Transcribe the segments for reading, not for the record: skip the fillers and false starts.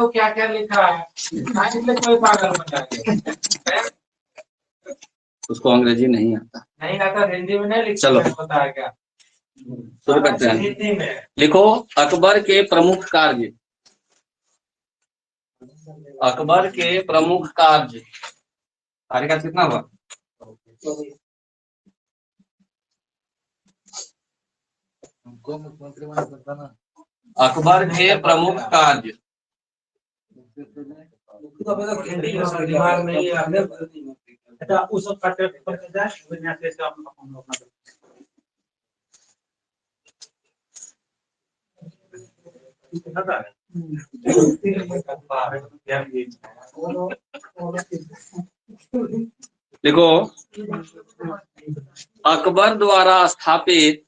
तो क्या क्या लिखा है, इसलिए कोई पागल बन जाएगा। उसको अंग्रेजी नहीं आता, नहीं आता, हिंदी में नहीं लिख, चलो पता है क्या, शुरू करते हैं। हिंदी में लिखो अकबर के प्रमुख कार्य। अकबर के प्रमुख कार्य, कार्य का कितना हुआ? हमको मुख्यमंत्री बना सकता ना। अकबर के प्रमुख कार्य। दिमाग नहीं है, उस देखो अकबर द्वारा स्थापित,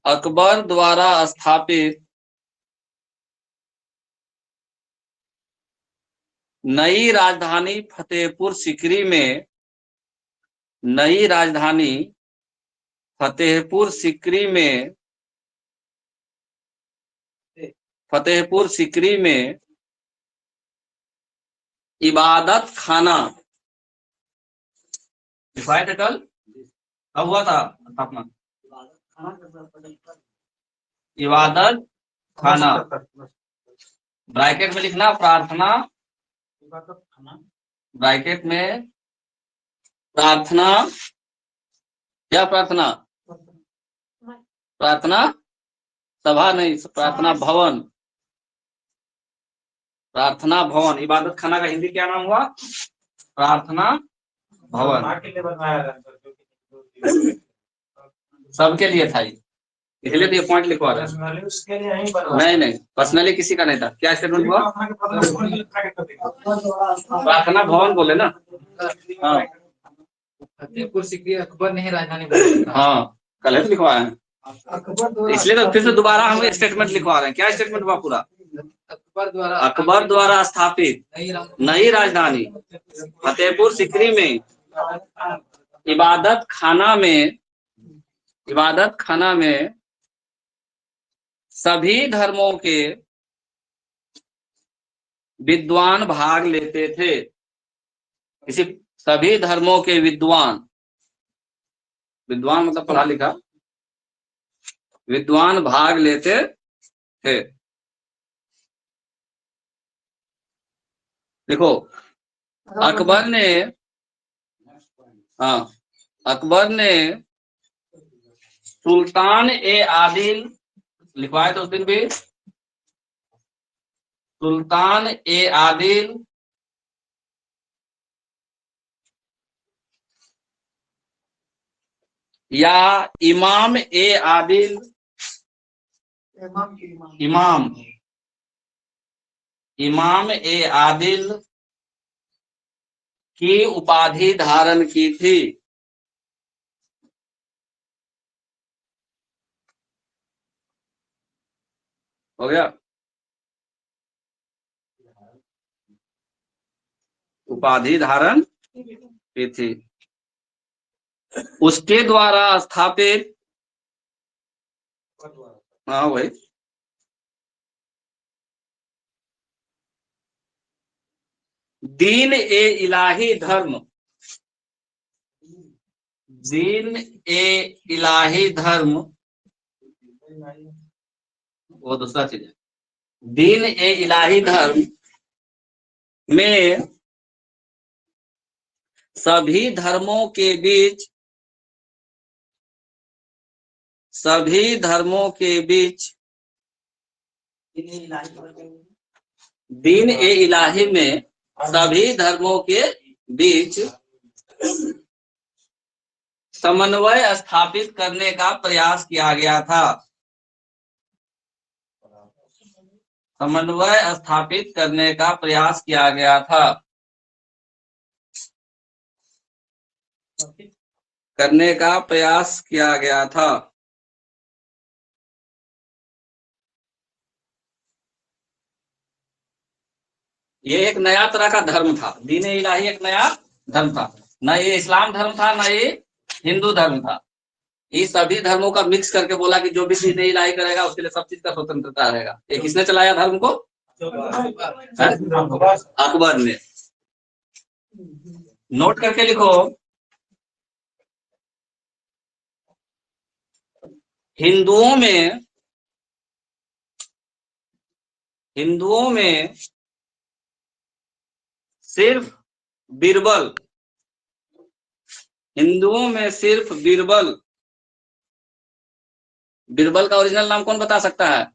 अकबर द्वारा स्थापित नई राजधानी फतेहपुर सीकरी में, नई राजधानी फतेहपुर सीकरी में, फतेहपुर सीकरी में इबादत खाना लिखवाए थे कल, कब हुआ था स्थापना? इबादत खाना, ब्रैकेट में लिखना प्रार्थना, ब्रैकेट में प्रार्थना, क्या प्रार्थना? प्रार्थना सभा नहीं, प्रार्थना भवन, प्रार्थना भवन। इबादत खाना का हिंदी क्या नाम हुआ? प्रार्थना भवन। सबके लिए था, इसलिए तो ये पॉइंट लिखवा रहे हैं। नहीं नहीं, पर्सनली किसी का नहीं था। क्या स्टेटमेंट हुआ? प्रार्थना भवन बोले ना। हाँ फतेहपुर सीकरी अकबर ने राजधानी। हाँ कल है लिखवाया है, इसलिए तो फिर से दोबारा हम स्टेटमेंट लिखवा रहे हैं। क्या स्टेटमेंट हुआ पूरा? अकबर द्वारा स्थापित नई राजधानी फतेहपुर सीकरी में इबादत खाना में, इबादत खाना में सभी धर्मों के विद्वान भाग लेते थे। इसी सभी धर्मों के विद्वान, विद्वान मतलब पढ़ा लिखा, विद्वान भाग लेते थे। देखो अकबर ने, हाँ अकबर ने सुल्तान ए आदिल लिखवाए तो उस दिन भी, सुल्तान ए आदिल या इमाम ए आदिल, इमाम, इमाम ए आदिल की उपाधि धारण की थी। हो गया? उपाधि धारण की थी। उसके द्वारा स्थापित, हाँ वही, दीन ए इलाही धर्म, दीन ए इलाही धर्म, वो दूसरा चीज है। दीन ए इलाही धर्म में सभी धर्मों के बीच, सभी धर्मों के बीच, दीन ए इलाही में सभी धर्मों के बीच समन्वय स्थापित करने का प्रयास किया गया था। समन्वय स्थापित करने का प्रयास किया गया था, करने का प्रयास किया गया था। ये एक नया तरह का धर्म था, दीन ए इलाही एक नया धर्म था। न ये इस्लाम धर्म था, न ये हिंदू धर्म था। ये सभी धर्मों का मिक्स करके बोला कि जो भी चीज नहीं इलाही करेगा उसके लिए सब चीज का स्वतंत्रता रहेगा। ये किसने चलाया धर्म को? अकबर ने। नोट करके लिखो, हिंदुओं में सिर्फ बीरबल, हिंदुओं में सिर्फ बीरबल, बीरबल का ओरिजिनल नाम कौन बता सकता है?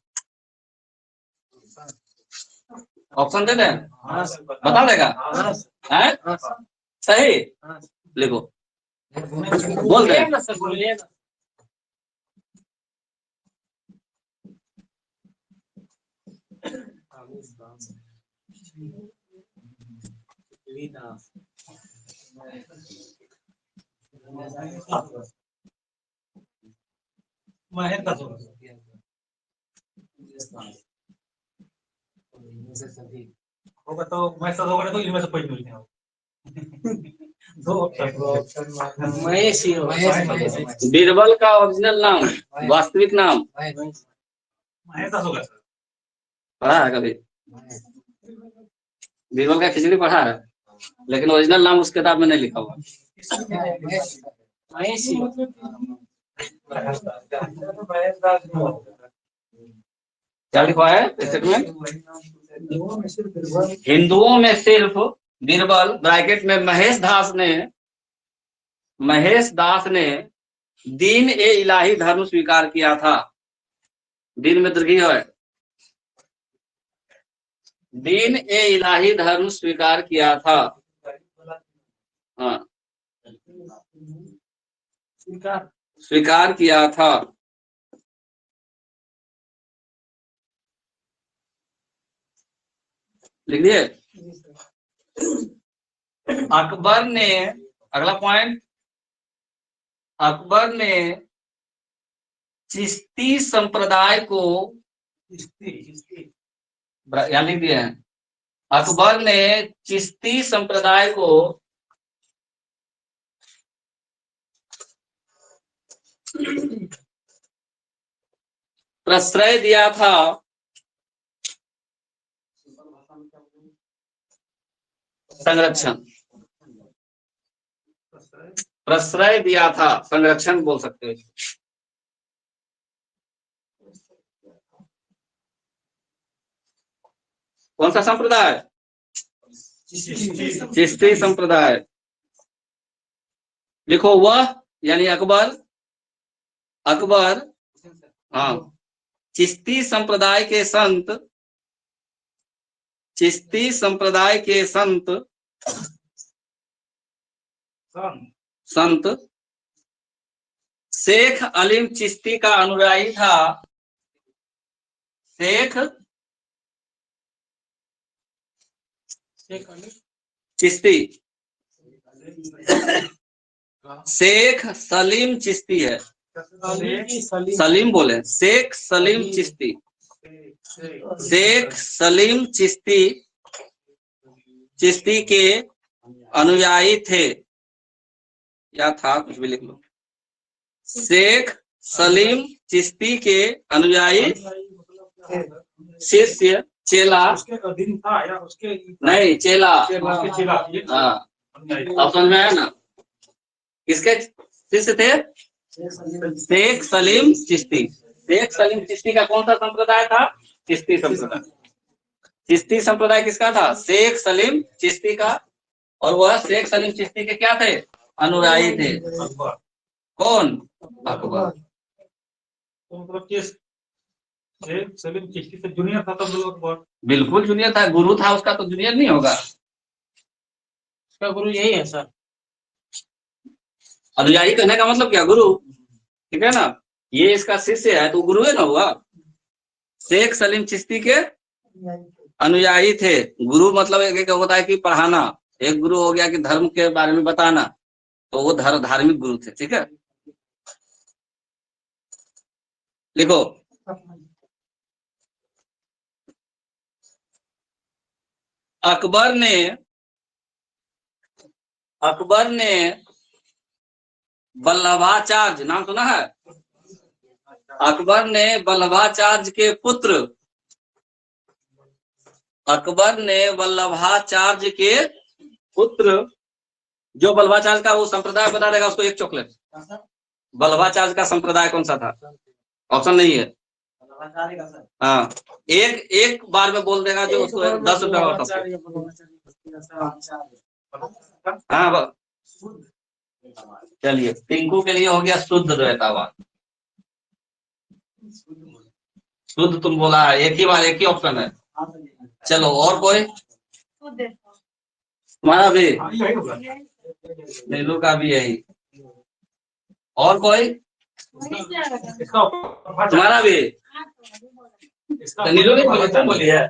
ऑप्शन दे दें? बता देगा? हैं? सही लिखो, बोल दे। होगा तो मैं सब होगा तो इनमें से कोई नहीं है। बीरबल का ओरिजिनल नाम, वास्तविक नाम होगा सर। पढ़ा है कभी? बीरबल का खिचड़ी पढ़ा है, लेकिन ओरिजिनल नाम उस किताब में नहीं लिखा हुआ। क्या लिखा है स्टेटमेंट? हिंदुओं में सिर्फ बीरबल ब्रैकेट में महेश दास ने दीन ए इलाही धर्म स्वीकार किया था। दीन में दीर्घी है, दीन ए इलाही धर्म स्वीकार किया था। हाँ, स्वीकार किया था। लिख दिए? अकबर ने, अगला पॉइंट, अकबर ने चिश्ती संप्रदाय को, यहाँ लिख दिए हैं, अकबर ने चिश्ती संप्रदाय को प्रश्रय दिया था। संरक्षण, प्रश्रय दिया था, संरक्षण बोल सकते हो। कौन सा संप्रदाय? चिश्ती संप्रदाय। लिखो वह, यानी अकबर, अकबर, हाँ, चिश्ती संप्रदाय के संत, चिश्ती संप्रदाय के संत शेख अलीम चिश्ती का अनुयायी था। शेख चिश्ती, शेख सलीम चिश्ती है, सलीम बोले, शेख सलीम चिश्ती, शेख सलीम चिश्ती, चिश्ती के अनुयायी थे, या था, कुछ भी लिख लो। शेख सलीम चिश्ती के अनुयायी, शिष्य, चेला, उसके अधीन था या उसके नहीं, चेला। हाँ, अब समझ में आया ना? किसके शिष्य थे? शेख सलीम चिश्ती। शेख सलीम चिश्ती का कौन सा संप्रदाय था? चिश्ती संप्रदाय। चिश्ती संप्रदाय किसका था? शेख सलीम चिश्ती का, और वह शेख सलीम चिश्ती के क्या थे? अनुयायी थे। कौन? अकबर। तो मतलब शेख सलीम चिश्ती से जूनियर था तब अकबर? बिल्कुल जूनियर था, गुरु था उसका, तो जूनियर नहीं होगा। उसका गुरु यही है सर। अनुयायी कहने का मतलब क्या? गुरु, ठीक है ना? ये इसका शिष्य है तो गुरु है ना हुआ। शेख सलीम चिश्ती के अनुयायी थे। गुरु मतलब एक होता है कि पढ़ाना, एक गुरु हो गया कि धर्म के बारे में बताना, तो वो धार्मिक गुरु थे। ठीक है, लिखो, अकबर ने वल्लभाचार्य नाम सुना है? अकबर ने वल्लभाचार्य के पुत्र, अकबर ने वल्लभाचार्य के पुत्र, जो वल्लभाचार्य का वो संप्रदाय बता देगा उसको एक चॉकलेट। वल्लभाचार्य का संप्रदाय कौन सा था? ऑप्शन नहीं है। हाँ, एक बार में बोल देगा जो उसको 10 रुपया वापस। हाँ चलिए, टिंकू के लिए हो गया शुद्ध द्वैतावाद। शुद्ध तुम बोला है, एक ही बार, एक ही ऑप्शन है। चलो और कोई? तुम्हारा भी? नीलू का भी यही। और कोई? तुम्हारा भी? नीलू ने बोली है।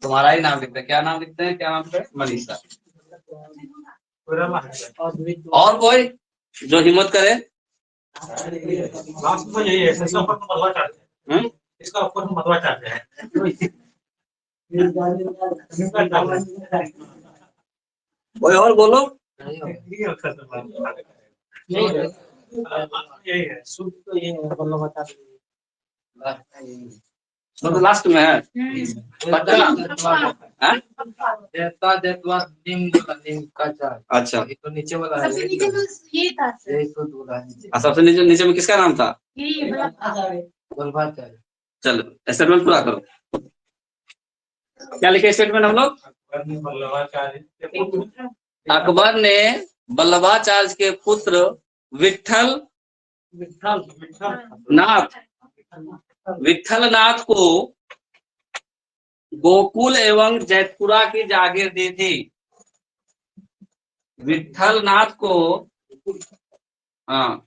तुम्हारा ही नाम लिखते हैं। क्या नाम लिखते हैं? क्या नाम लिखते हैं? मनीषा। और कोई जो हिम्मत करे? लास्ट तो यही है, इसका ऊपर तो मध्वाचार्य है। इसका ऊपर तो मध्वाचार्य है। कोई और बोलो। यही है, शुद्ध तो यही है, वल्लभाचार्य। तो लास्ट में है। अच्छा, तो नीचे वाला है, सबसे नीचे में ये था सर। यही तो बोला है। सबसे नीचे में किसका नाम था? यही वल्लभाचार्य। चलो स्टेटमेंट पूरा करो। क्या लिखे स्टेटमेंट हम लोग? अकबर ने वल्लभाचार्य के पुत्र विठल नाथ को गोकुल एवं जैतपुरा की जागीर दी थी। विठल नाथ को, हाँ,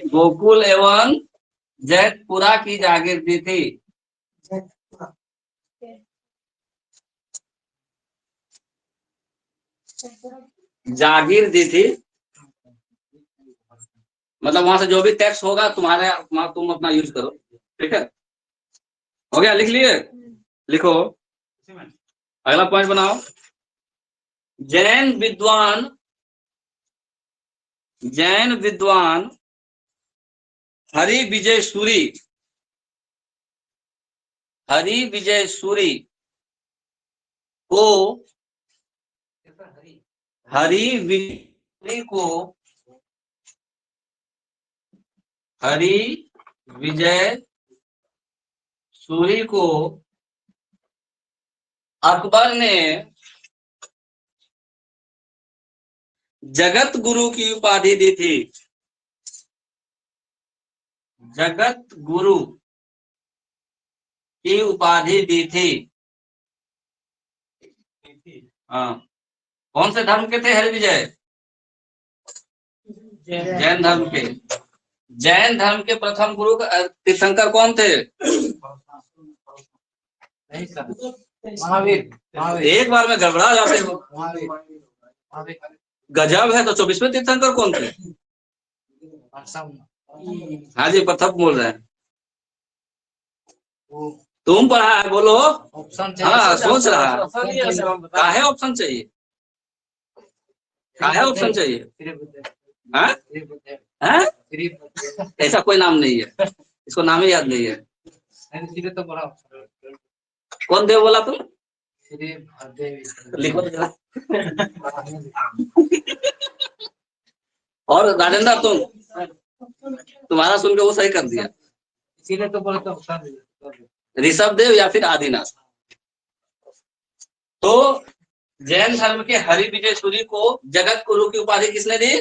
गोकुल एवं जैतपुरा की जागीर दी थी। जागीर दी थी मतलब वहां से जो भी टैक्स होगा तुम अपना यूज करो। ठीक है, हो गया? लिख लिए? लिखो, अगला पॉइंट बनाओ। जैन विद्वान हरि विजय सूरी को अकबर ने जगत गुरु की उपाधि दी थी। जगत गुरु की उपाधि दी थी। हाँ, कौन से धर्म के थे हरिविजय? जैन धर्म के। जैन धर्म के प्रथम गुरु तीर्थंकर कौन थे? महावीर। एक बार में गड़बड़ा जाते हो। गजब है। तो 24वें तीर्थंकर कौन थे? हाँ जी, प्रथम बोल रहे हैं। तुम पढ़ा है, बोलो। हाँ, सोच रहा है। काहे ऑप्शन चाहिए? काहे ऑप्शन चाहिए? हाँ? हाँ? ऐसा कोई नाम नहीं है, इसको नाम ही याद नहीं है। तो बड़ा कौन देव बोला तुम? लिखो जरा। और राजेंद्र, तुम्हारा सुन के वो सही कर दिया। इसीलिए तो बोला ऋषभ देव या फिर आदिनाथ। तो जैन धर्म के हरि विजय सूरी को जगत गुरु की उपाधि किसने दी?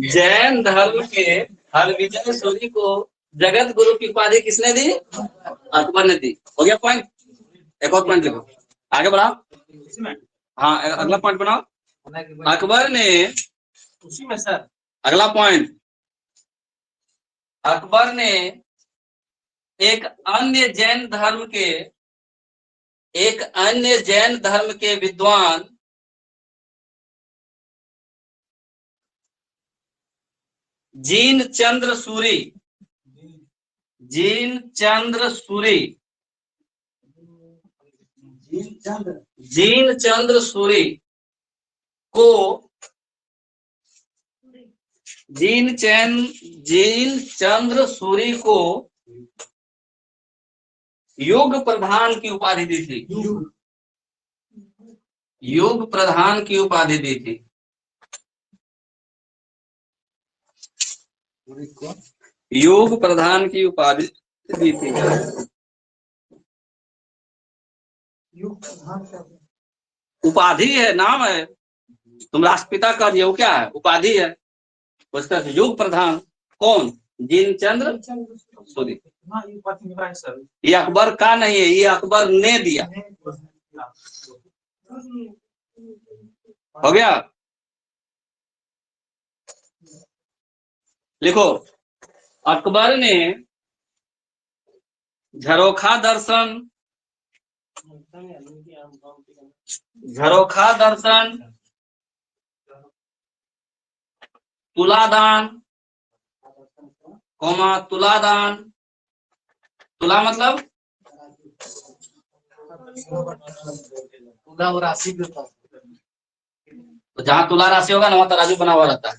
जैन धर्म के हरि विजय सूरी को जगत गुरु की उपाधि किसने दी? अकबर ने दी। हो गया पॉइंट। एक और पॉइंट लिखो, आगे बढ़ाओ। हाँ, अगला पॉइंट बनाओ। अकबर ने, उसी में सर, अगला पॉइंट, अकबर ने एक अन्य जैन धर्म के विद्वान जीन चंद्र सूरी जीन चंद्र सूरी, जीन चंद्र सूरी को जीन चंद्र सूरी को युग प्रधान की उपाधि दी थी, युग प्रधान की उपाधि दी थी। युग प्रधान की उपाधि दी थी। उपाधि है, नाम है। तुम राष्ट्रपिता कह दिए, वो क्या है? उपाधि है। उसका युग प्रधान कौन? जीन चंद्र सूरी। ये अकबर का नहीं है, ये अकबर ने दिया। हो गया? लिखो, अकबर ने झरोखा दर्शन, झरोखा दर्शन, तुलादान, तुलादान, तुला मतलब तुला और राशि भी होता है। तो जहाँ तुला राशि होगा ना वहाँ तराजू बना हुआ रहता है।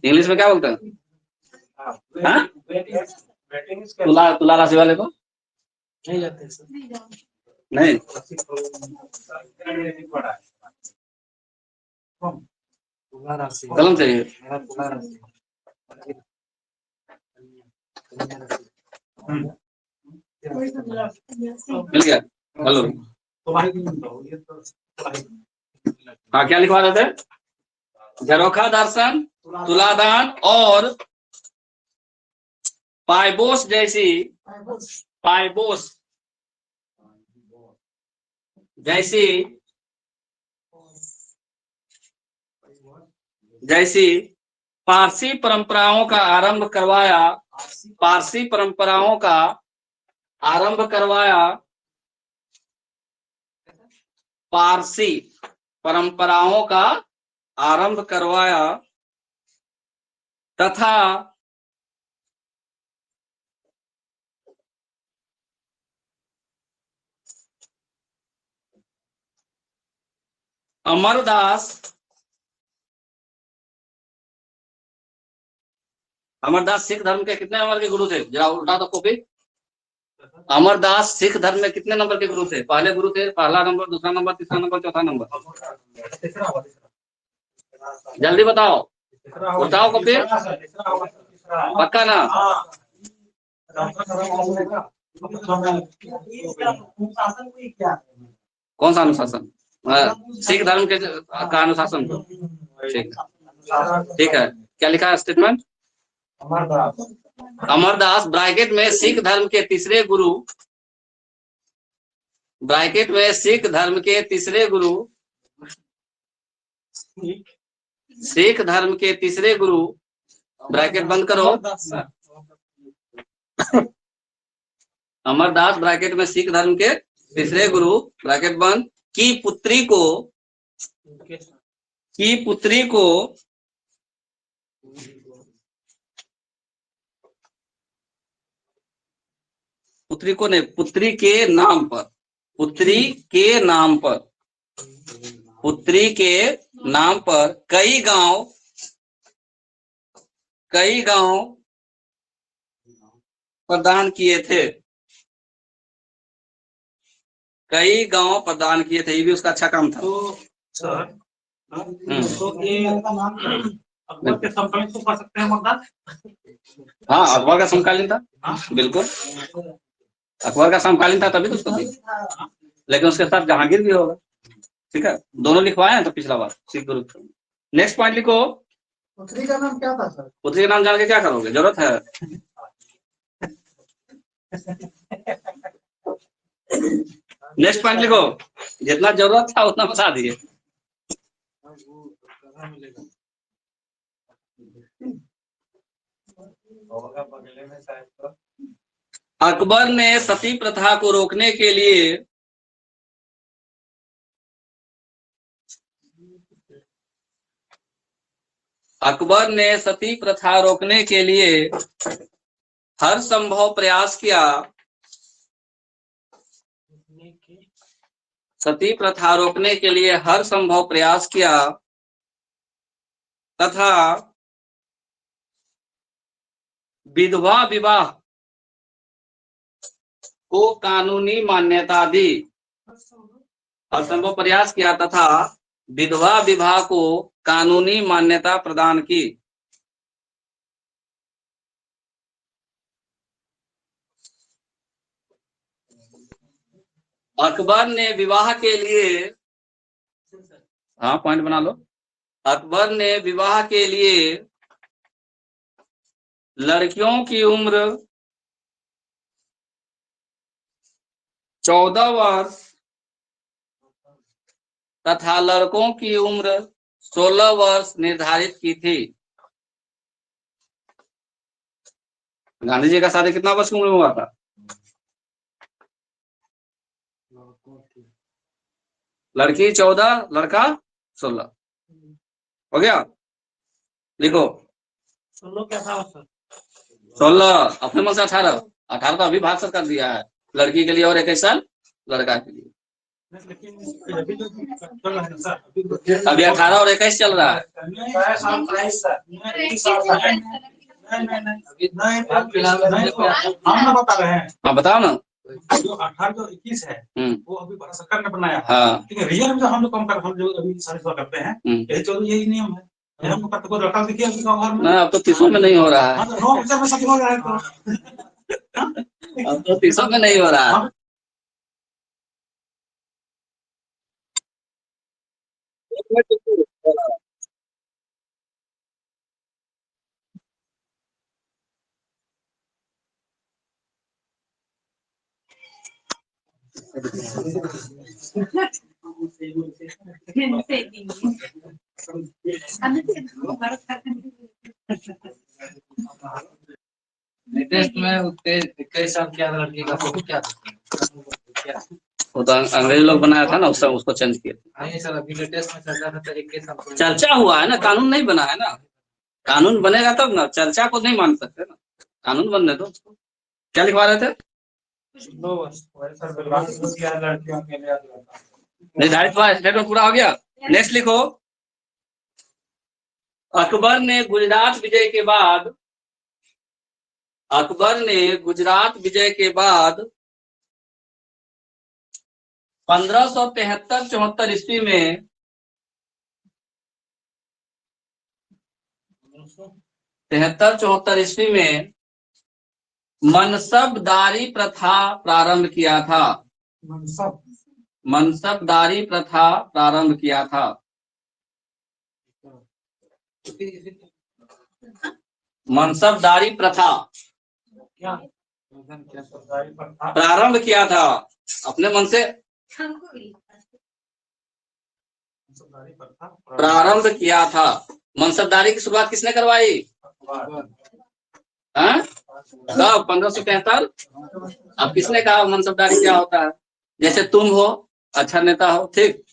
इंग्लिश में क्या बोलते हैं? हाँ? तुला राशि वाले को नहीं जाते सर। नहीं, तुला राशि कलम चाहिए। मेरा तुला राशि मिल गया? हेलो, हाँ क्या लिखवा रहे थे? झरोखा दर्शन, तुलादान और पाइबोस जैसी, पाइबोस जैसी पारसी परंपराओं का आरंभ करवाया, पारसी परंपराओं का आरंभ करवाया, पारसी परंपराओं का आरंभ करवाया तथा अमरदास सिख धर्म के कितने नंबर के गुरु थे? जरा उल्टा तो कॉपी। अमरदास सिख धर्म में कितने नंबर के गुरु थे? पहले गुरु थे, पहला नंबर, दूसरा नंबर, तीसरा नंबर, चौथा नंबर। जल्दी बताओ, उठाओ कॉपी। पक्का ना? कौन सा अनुशासन? सिख धर्म के का अनुशासन। ठीक है, क्या लिखा है स्टेटमेंट? अमरदास ब्रैकेट में सिख धर्म के तीसरे गुरु, ब्रैकेट में सिख धर्म के तीसरे गुरु, सिख धर्म के तीसरे गुरु, ब्रैकेट बंद करो। अमरदास ब्रैकेट में सिख धर्म के तीसरे गुरु, ब्रैकेट बंद, की पुत्री को नहीं, पुत्री के नाम पर, पुत्री के नाम पर, पुत्री के नाम पर कई गांव प्रदान किए थे, कई गांव प्रदान किए थे। ये भी उसका अच्छा काम था। तो सर, तो ये अकबर के समकालीन तो पढ़ सकते हैं अमरदास? हाँ, अकबर का समकालीन था। बिल्कुल, अकबर का समकालीन था तभी तो उसको दिया। लेकिन उसके साथ जहांगीर भी होगा। ठीक है, दोनों लिखवाए हैं तो पिछला बार सिख गुरु। नेक्स्ट पॉइंट लिखो। पुत्री का नाम क्या था सर? पुत्री का नाम जान के क्या करोगे? जरूरत है? नेक्स्ट पॉइंट लिखो, जितना जरूरत था उतना बता दिए। अकबर ने सती प्रथा को रोकने के लिए अकबर ने सती प्रथा रोकने के लिए हर संभव प्रयास किया सती प्रथा रोकने के लिए हर संभव प्रयास किया तथा विधवा विवाह को कानूनी मान्यता दी। हर संभव प्रयास किया तथा विधवा विवाह को कानूनी मान्यता प्रदान की। अकबर ने विवाह के लिए, हाँ पॉइंट बना लो, अकबर ने विवाह के लिए लड़कियों की उम्र 14 वर्ष तथा लड़कों की उम्र 16 वर्ष निर्धारित की थी। गांधी जी का शादी कितना वर्ष की उम्र में हुआ था? लड़की 14, लड़का 16। हो गया? लिखो 16 क्या था सर? 16 अपने मन से 18 तो अभी भाग कर दिया है, लड़की के लिए और 21 साल लड़का के लिए। लेकिन अभी तो चल रहा है ना सर, अभी 18 और 21 चल रहा है। हम ना बता रहे हैं। हाँ बताओ ना। जो 18 जो 21 है वो अभी भारत सरकार ने बनाया है। हाँ। ठीक है, रियल में जो हम लोग कम कर, हम जो अभी सारे करते हैं यही चलो, यही नियम है। हमको करते को लड़का देखिए अभी गाँव में ना, अब तो 30 में नहीं हो रहा है। 9 में सब हो रहा है तो अब तो 30 में नहीं हो रहा है। लेटेस्ट में उत्तेज साल क्या लड़की का फोटो क्या था? वो तो अंग्रेज लोग बनाया था ना, उस समय उसको चेंज किया। नहीं सर, अभी लेटेस्ट में चर्चा था 21 साल चर्चा हुआ है ना, कानून नहीं बना है ना। कानून बनेगा तब ना, चर्चा को नहीं मान सकते ना, कानून बनने दो। क्या लिखवा रहे थे? निर्धारित स्टेटमेंट पूरा हो गया। नेक्स्ट लिखो, अकबर ने गुजरात विजय के बाद, अकबर ने गुजरात विजय के बाद 1573-74 ईस्वी में 73-74 ईस्वी में मनसबदारी प्रथा प्रारंभ किया था। मनसबदारी प्रथा प्रारंभ किया था। मनसबदारी प्रथा प्रारंभ किया था अपने मन से, प्रारंभ किया था। मनसबदारी की शुरुआत किसने करवाई? कब? 1573। अब किसने कहा मनसबदारी क्या होता है? जैसे तुम हो, अच्छा नेता हो, ठीक,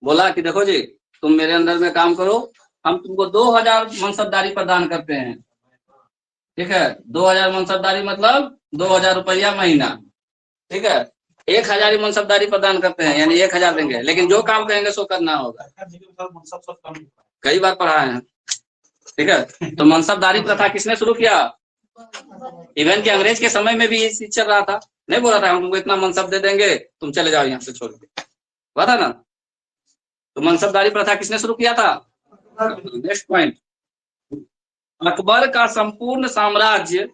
बोला कि देखो जी तुम मेरे अंदर में काम करो, हम तुमको 2000 मनसबदारी प्रदान करते हैं। ठीक है, 2000 मनसबदारी मतलब 2000 रुपया महीना। ठीक है, 1000 मनसबदारी प्रदान करते हैं, यानी 1000 देंगे, लेकिन जो काम कहेंगे सो करना होगा। कई बार पढ़ा है। ठीक है, तो मनसबदारी प्रथा किसने शुरू किया? इवन कि अंग्रेज के समय में भी ये चीज चल रहा था। नहीं बोला था हम तुमको इतना मनसब दे देंगे, तुम चले जाओ यहाँ से छोड़ के, हुआ था ना। तो मनसबदारी प्रथा किसने शुरू किया था? नेक्स्ट पॉइंट, अकबर का संपूर्ण साम्राज्य,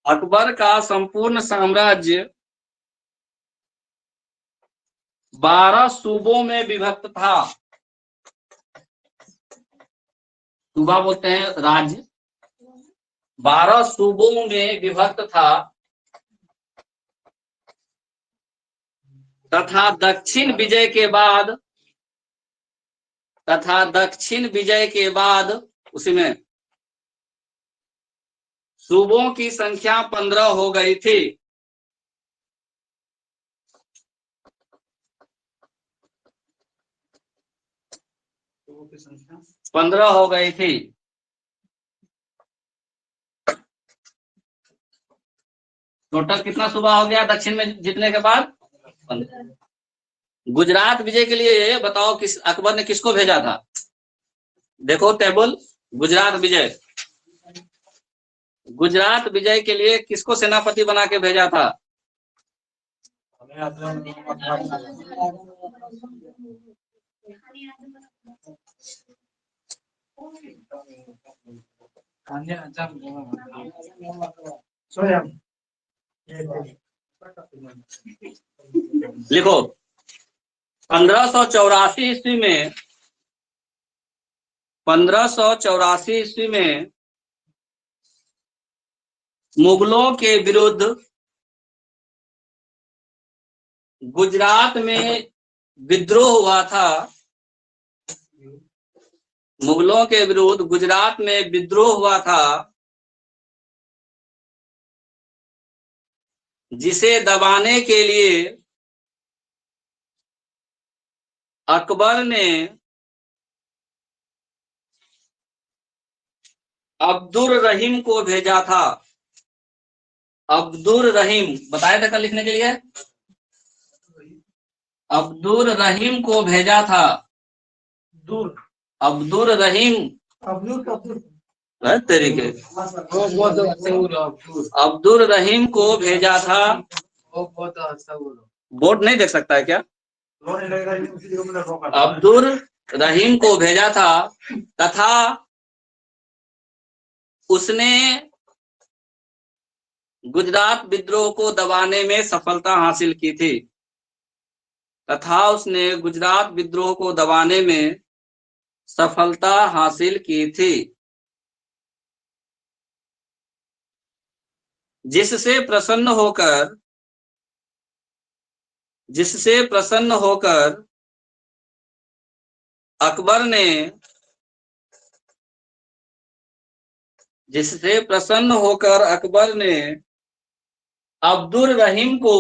अकबर का संपूर्ण साम्राज्य 12 सूबों में विभक्त था। सूबा बोलते हैं राज्य। 12 सूबों में विभक्त था तथा दक्षिण विजय के बाद उसी में सूबों की संख्या 15 हो गई थी। 15 हो गई थी। टोटल कितना सूबा हो गया दक्षिण में जीतने के बाद? 15। गुजरात विजय के लिए बताओ किस अकबर ने किसको भेजा था? देखो टेबल, गुजरात विजय, गुजरात विजय के लिए किसको सेनापति बना के भेजा था? लिखो 1584 ईस्वी में, 1584 ईस्वी में मुगलों के विरुद्ध गुजरात में विद्रोह हुआ था। मुगलों के विरुद्ध गुजरात में विद्रोह हुआ था, जिसे दबाने के लिए अकबर ने अब्दुल रहीम को भेजा था। अब्दुल रहीम बताया था कल लिखने के लिए, अब्दुल रहीम को भेजा था। अब्दुल रहीम, तरीके अब्दुल रहीम को भेजा था। बोर्ड नहीं देख सकता है क्या? अब्दुल रहीम को भेजा था तथा उसने गुजरात विद्रोह को दबाने में सफलता हासिल की थी। तथा उसने गुजरात विद्रोह को दबाने में सफलता हासिल की थी, जिससे प्रसन्न होकर अकबर ने अब्दुल रहीम को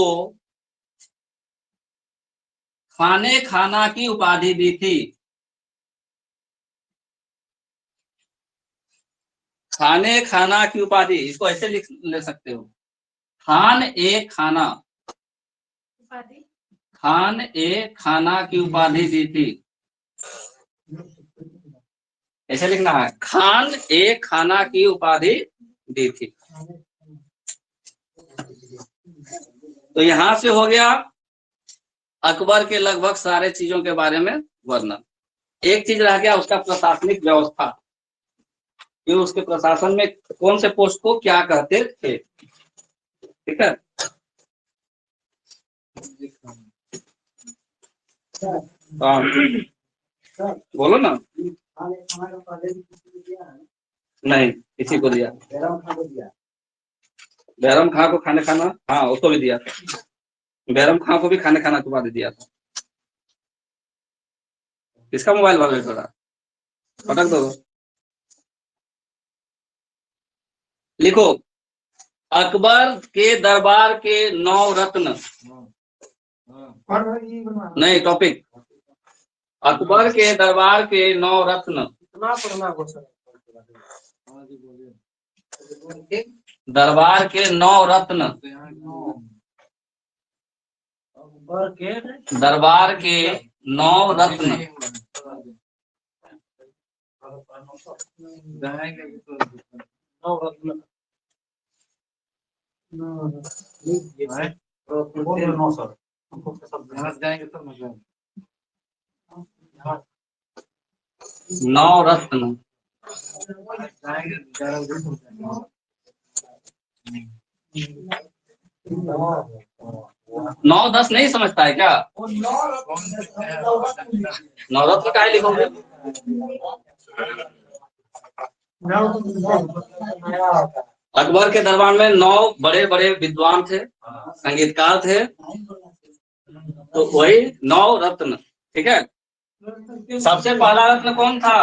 खाने खाना की उपाधि दी थी। खाने खाना की उपाधि, इसको ऐसे ले सकते हो, खान ए खाना, खान ए खाना की उपाधि दी थी। ऐसे लिखना है, खान ए खाना की उपाधि दी थी। तो यहां से हो गया अकबर के लगभग सारे चीजों के बारे में वर्णन। एक चीज रह गया, उसका प्रशासनिक व्यवस्था, कि उसके प्रशासन में कौन से पोस्ट को क्या कहते थे। ठीक है, बोलो ना। नहीं, किसी को दिया, बैरम खां को खाने खाना, हाँ उसको भी दिया था। बैरम खां को भी खाने खाना के बाद दिया था। किसका मोबाइल वाले थोड़ा पटक दो। लिखो, अकबर के दरबार के 9 रत्न, नहीं टॉपिक, अकबर के दरबार के 9 रत्न, दरबार के 9 रत्न, दरबार के 9 रत्न, नौ रत्न, 9-10 नहीं समझता है क्या? नवरत्न का लिखोगे? अकबर के दरबार में 9 बड़े बड़े विद्वान थे, संगीतकार थे, तो वही 9 रत्न। ठीक है, सबसे पहला रत्न कौन था?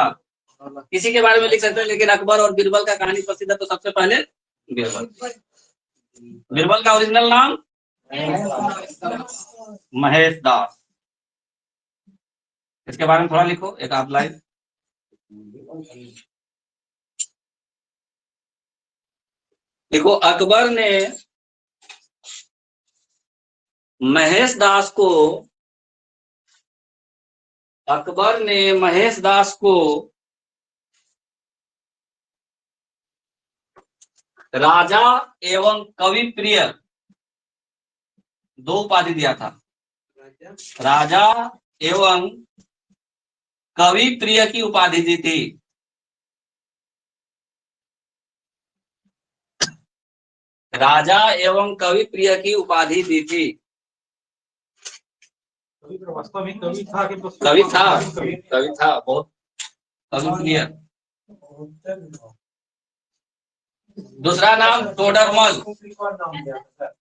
किसी के बारे में लिख सकते हैं, लेकिन अकबर और बीरबल का कहानी प्रसिद्ध है, तो सबसे पहले बीरबल। बीरबल का ओरिजिनल नाम महेश दास। इसके बारे में थोड़ा लिखो, एक आध लाइन। देखो, अकबर ने महेश दास को, अकबर ने महेश दास को राजा एवं कवि प्रिय दो उपाधि दिया था। राजा एवं कवि प्रिय की उपाधि दी थी। राजा एवं कवि प्रिय की उपाधि दी थी। कवि तो वास्तव में कवि था कि बस कवि था, कवि कवि था, बहुत कवि प्रिय। दूसरा नाम टोडरमल।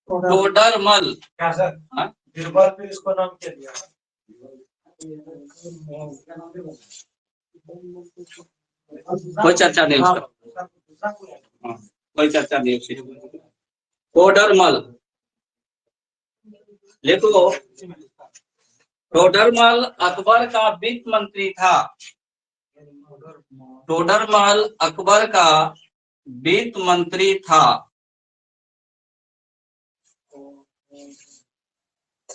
टोडरमल। क्या सर? हाँ? बीरबल फिर इसको नाम क्या दिया? कोई चर्चा नहीं उसका, हाँ, कोई चर्चा नहीं उसकी। टोडरमल देखो, टोडरमल अकबर का वित्त मंत्री था। टोडरमल अकबर का वित्त मंत्री था,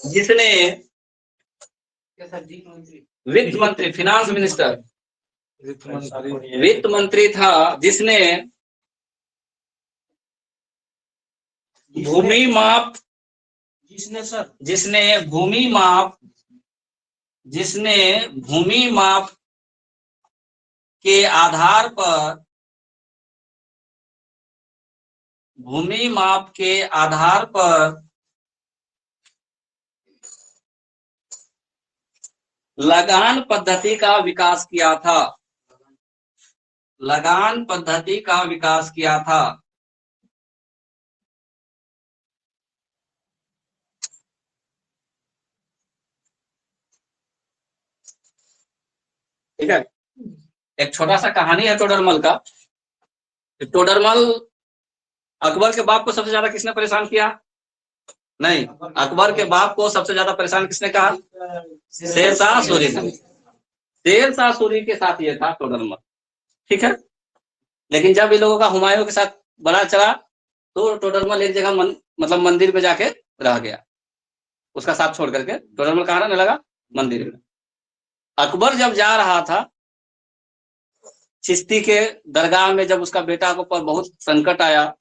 जिसने वित्त मंत्री, फिनांस मिनिस्टर, वित्त मंत्री था, जिसने भूमि माप, जिसने भूमि माप के आधार पर, भूमि माप के आधार पर लगान पद्धति का विकास किया था। लगान पद्धति का विकास किया था। ठीक है, एक छोटा सा कहानी है टोडरमल का। टोडरमल, अकबर के बाप को सबसे ज्यादा किसने परेशान किया? नहीं, अकबर के बाप को सबसे ज्यादा परेशान किसने कहा? शेरशाह सूरी ने। शेरशाह सूरी के साथ ये था टोडरमल। ठीक है, लेकिन जब इन लोगों का हुमायूं के साथ बड़ा चला तो टोडरमल एक जगह मतलब मंदिर में जाके रह गया, उसका साथ छोड़ करके टोडरमल कहाँ रहने लगा? मंदिर में। अकबर जब जा रहा था चिश्ती के दरगाह में, जब उसका बेटा को पर बहुत संकट आया,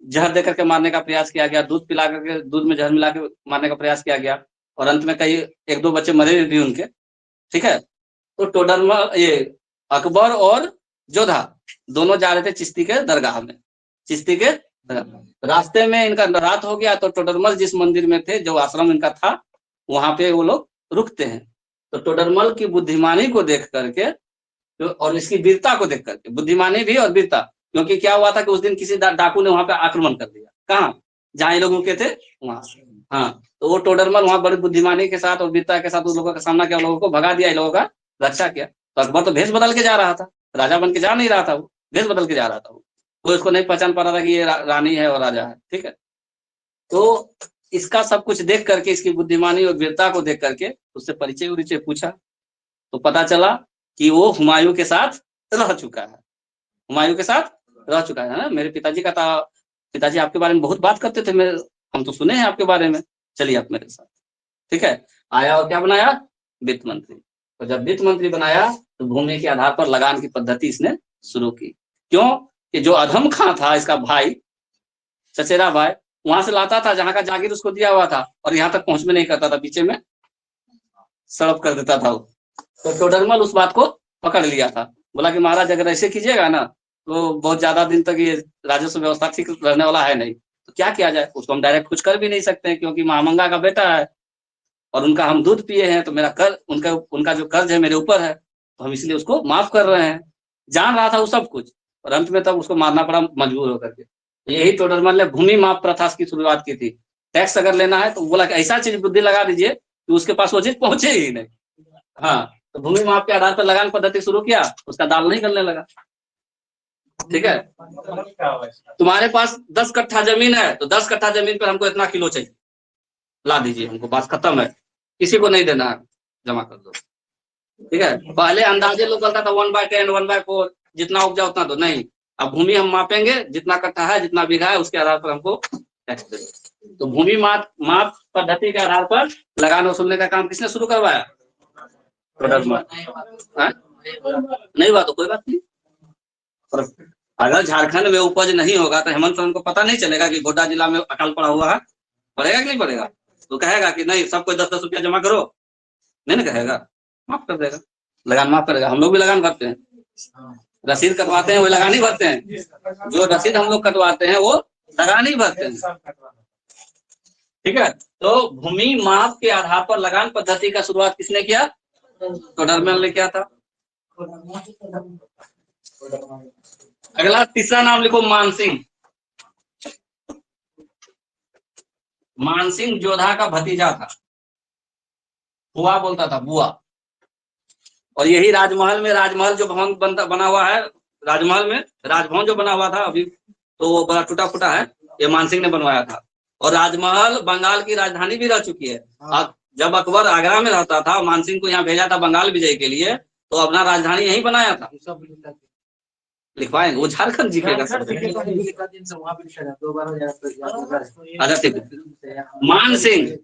जहर देकर के मारने का प्रयास किया गया, दूध पिला करके, दूध में जहर मिला के मारने का प्रयास किया गया, और अंत में कई एक दो बच्चे मरे भी उनके। ठीक है, तो टोडरमल, ये अकबर और जोधा दोनों जा रहे थे चिश्ती के दरगाह में। चिश्ती के रास्ते में इनका रात हो गया, तो टोडरमल जिस मंदिर में थे, जो आश्रम इनका था, वहां पे वो लोग रुकते हैं। तो टोडरमल की बुद्धिमानी को देख करके और इसकी वीरता को देख करके, बुद्धिमानी भी और वीरता, क्योंकि क्या हुआ था कि उस दिन किसी डाकू ने वहां पे आक्रमण कर दिया। कहाँ? जहाँ ये लोग रुके थे वहां। हाँ, तो वो टोडरमल वहां बड़ी बुद्धिमानी के साथ और वीरता के साथ उस लोगों का सामना किया, लोगों को भगा दिया, इन लोगों का रक्षा किया। तो अकबर तो भेष बदल के जा रहा था, राजा बन के जा नहीं रहा था, वो भेष बदल के जा रहा था। वो इसको नहीं पहचान पा रहा था कि ये रानी है और राजा है। ठीक है, तो इसका सब कुछ देख करके, इसकी बुद्धिमानी और वीरता को देख करके उससे परिचय उरिचय पूछा, तो पता चला कि वो हुमायूं के साथ रह चुका है। हुमायूं के साथ रह चुका है ना। मेरे पिताजी का था, पिताजी आपके बारे में बहुत बात करते थे, हम तो सुने हैं आपके बारे में, चलिए आप मेरे साथ। ठीक है, आया और क्या बनाया? वित्त मंत्री। तो जब वित्त मंत्री बनाया तो भूमि के आधार पर लगान की पद्धति इसने शुरू की। क्यों? कि जो अधम खां था, इसका भाई, चचेरा भाई, वहां से लाता था, जहां का जागीर उसको दिया हुआ था, और यहाँ तक पहुंच में नहीं करता था, पीछे में सड़प कर देता था वो। तो टोडरमल उस बात को पकड़ लिया था, बोला कि महाराज अगर ऐसे कीजिएगा ना तो बहुत ज्यादा दिन तक ये राजस्व व्यवस्था ठीक रहने वाला है नहीं। तो क्या किया जाए? उसको हम डायरेक्ट कुछ कर भी नहीं सकते हैं, क्योंकि महामंगा का बेटा है और उनका हम दूध पिए हैं, तो मेरा कर, उनका जो कर्ज है मेरे ऊपर है, तो हम इसलिए उसको माफ कर रहे हैं। जान रहा था वो सब कुछ, और अंत में तब उसको मारना पड़ा मजबूर होकर के। यही टोडरमल ने भूमि माप प्रथा की शुरुआत की थी। टैक्स अगर लेना है तो बोला कि ऐसा चीज बुद्धि लगा दीजिए कि उसके पास वो चीज पहुंचे ही नहीं। हाँ, तो भूमि माप के आधार पर लगान पद्धति शुरू किया, उसका दाल नहीं करने लगा। ठीक है, तुम्हारे पास 10 कट्ठा जमीन है तो 10 कट्ठा जमीन पर हमको इतना किलो चाहिए, ला दीजिए हमको, बात खत्म है, किसी को नहीं देना है, जमा कर दो। ठीक है, पहले अंदाजे लोग चलता था 1/10, 1/4, जितना उपजा उतना दो। नहीं, अब भूमि हम मापेंगे, जितना कट्ठा है, जितना बीघा है, उसके आधार पर हमको टैक्स दे दो। तो भूमि माप पद्धति के आधार पर लगान वसूलने का काम किसने शुरू करवाया? टोडरमल। नहीं हुआ तो कोई बात नहीं। और अगर झारखंड में उपज नहीं होगा तो हेमंत सोरेन को पता नहीं चलेगा कि गोड्डा जिला में अकाल पड़ा हुआ है? पड़ेगा कि नहीं पड़ेगा? तो कहेगा कि नहीं सबको 10-10 रुपया जमा करो, नहीं ना कहेगा, माफ कर देगा, लगान माफ करेगा। हम लोग भी लगान भरते हैं, रसीद कटवाते हैं, वो लगान ही भरते हैं। जो रसीद हम लोग कटवाते हैं वो लगान ही भरते हैं, ठीक है। तो भूमि माप के आधार पर लगान पद्धति का शुरुआत किसने किया? टोडरमल ने किया था। अगला तीसरा नाम लिखो, मानसिंह। मानसिंह जोधा का भतीजा था, बुआ बोलता था, बुआ। और यही राजमहल में, राजमहल जो भवन बना हुआ है, राजमहल में राजभवन जो बना हुआ था अभी तो वो बड़ा टूटा फूटा है, ये मानसिंह ने बनवाया था। और राजमहल बंगाल की राजधानी भी रह चुकी है। जब अकबर आगरा में रहता था, मानसिंह को यहाँ भेजा था बंगाल विजय के लिए, तो अपना राजधानी यहीं बनाया था। लिखवाएंगे, वो झारखंड जीतेगा। अच्छा ठीक है। मानसिंह,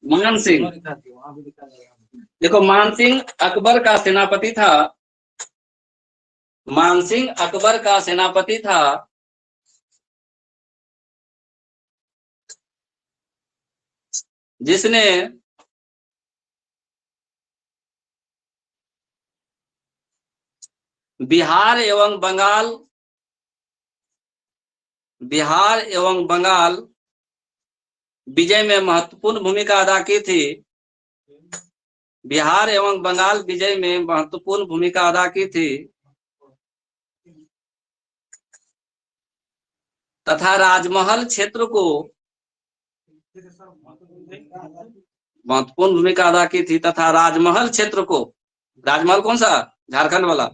मानसिंह देखो, मानसिंह अकबर का सेनापति था। मानसिंह अकबर का सेनापति था, जिसने बिहार एवं बंगाल विजय में महत्वपूर्ण भूमिका अदा की थी। बिहार एवं बंगाल विजय में महत्वपूर्ण भूमिका अदा की थी तथा राजमहल क्षेत्र को महत्वपूर्ण भूमिका अदा की थी तथा राजमहल क्षेत्र को, राजमहल कौन सा? झारखंड वाला।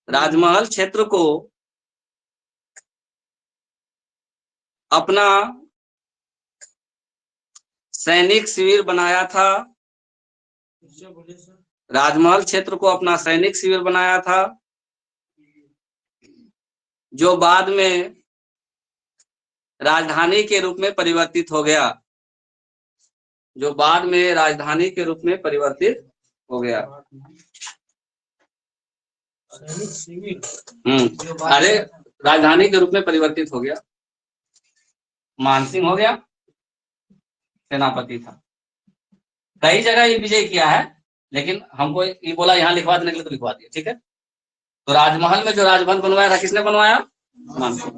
राजमहल क्षेत्र को अपना सैनिक शिविर बनाया था। राजमहल क्षेत्र को अपना सैनिक शिविर बनाया था, जो बाद में राजधानी के रूप में परिवर्तित हो गया। जो बाद में राजधानी के रूप में परिवर्तित हो गया। अरे राजधानी के रूप में परिवर्तित हो गया। मानसिंह हो गया, सेनापति था। कई जगह ये विजय किया है, लेकिन हमको ये बोला यहाँ लिखवा देने के लिए तो लिखवा दिया, ठीक है। तो राजमहल में जो राजभवन बनवाया था, किसने बनवाया? मानसिंह।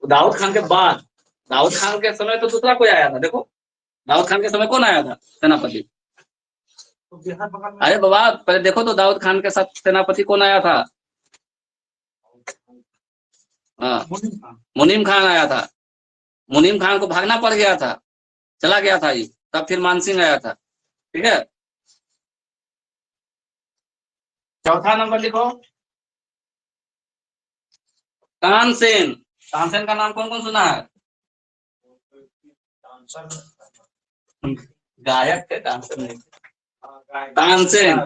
दाऊद खान के बाद, दाऊद खान के समय तो दूसरा कोई आया था। देखो दाऊद खान के समय कौन आया था सेनापति? अरे बाबा पहले देखो तो दाऊद खान के साथ सेनापति कौन आया था? हाँ, मुनीम खान आया था। मुनीम खान को भागना पड़ गया था, चला गया था ये, तब फिर मानसिंह आया था, ठीक है। चौथा नंबर लिखो, तानसेन। तानसेन का नाम कौन कौन सुना है? गायक थे तानसेन नहीं। तानसेन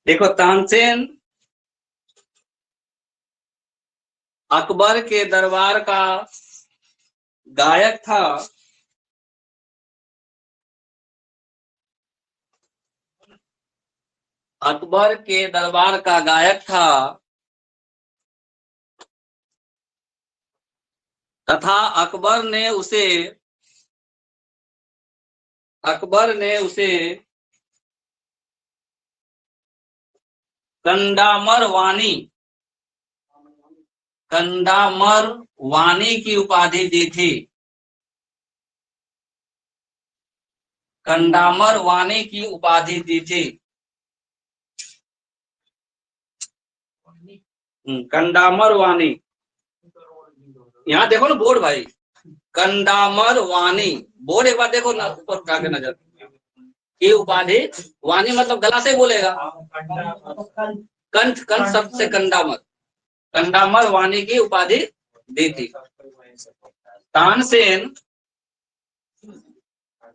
देखो, तानसेन अकबर के दरबार का गायक था। अकबर के दरबार का गायक था तथा अकबर ने उसे कंडामर वाणी की उपाधि दी थी। कंडामर वाणी की उपाधि दी थी। कंडामर वाणी, यहाँ देखो ना बोर्ड भाई, कंडामर वाणी बोर्ड एक बार देखो ना, ऊपर उठा के नजर। ये उपाधि, वाणी मतलब गला से बोलेगा, कंठ शब्द से कंडामर वाणी की उपाधि दी थी। तानसेन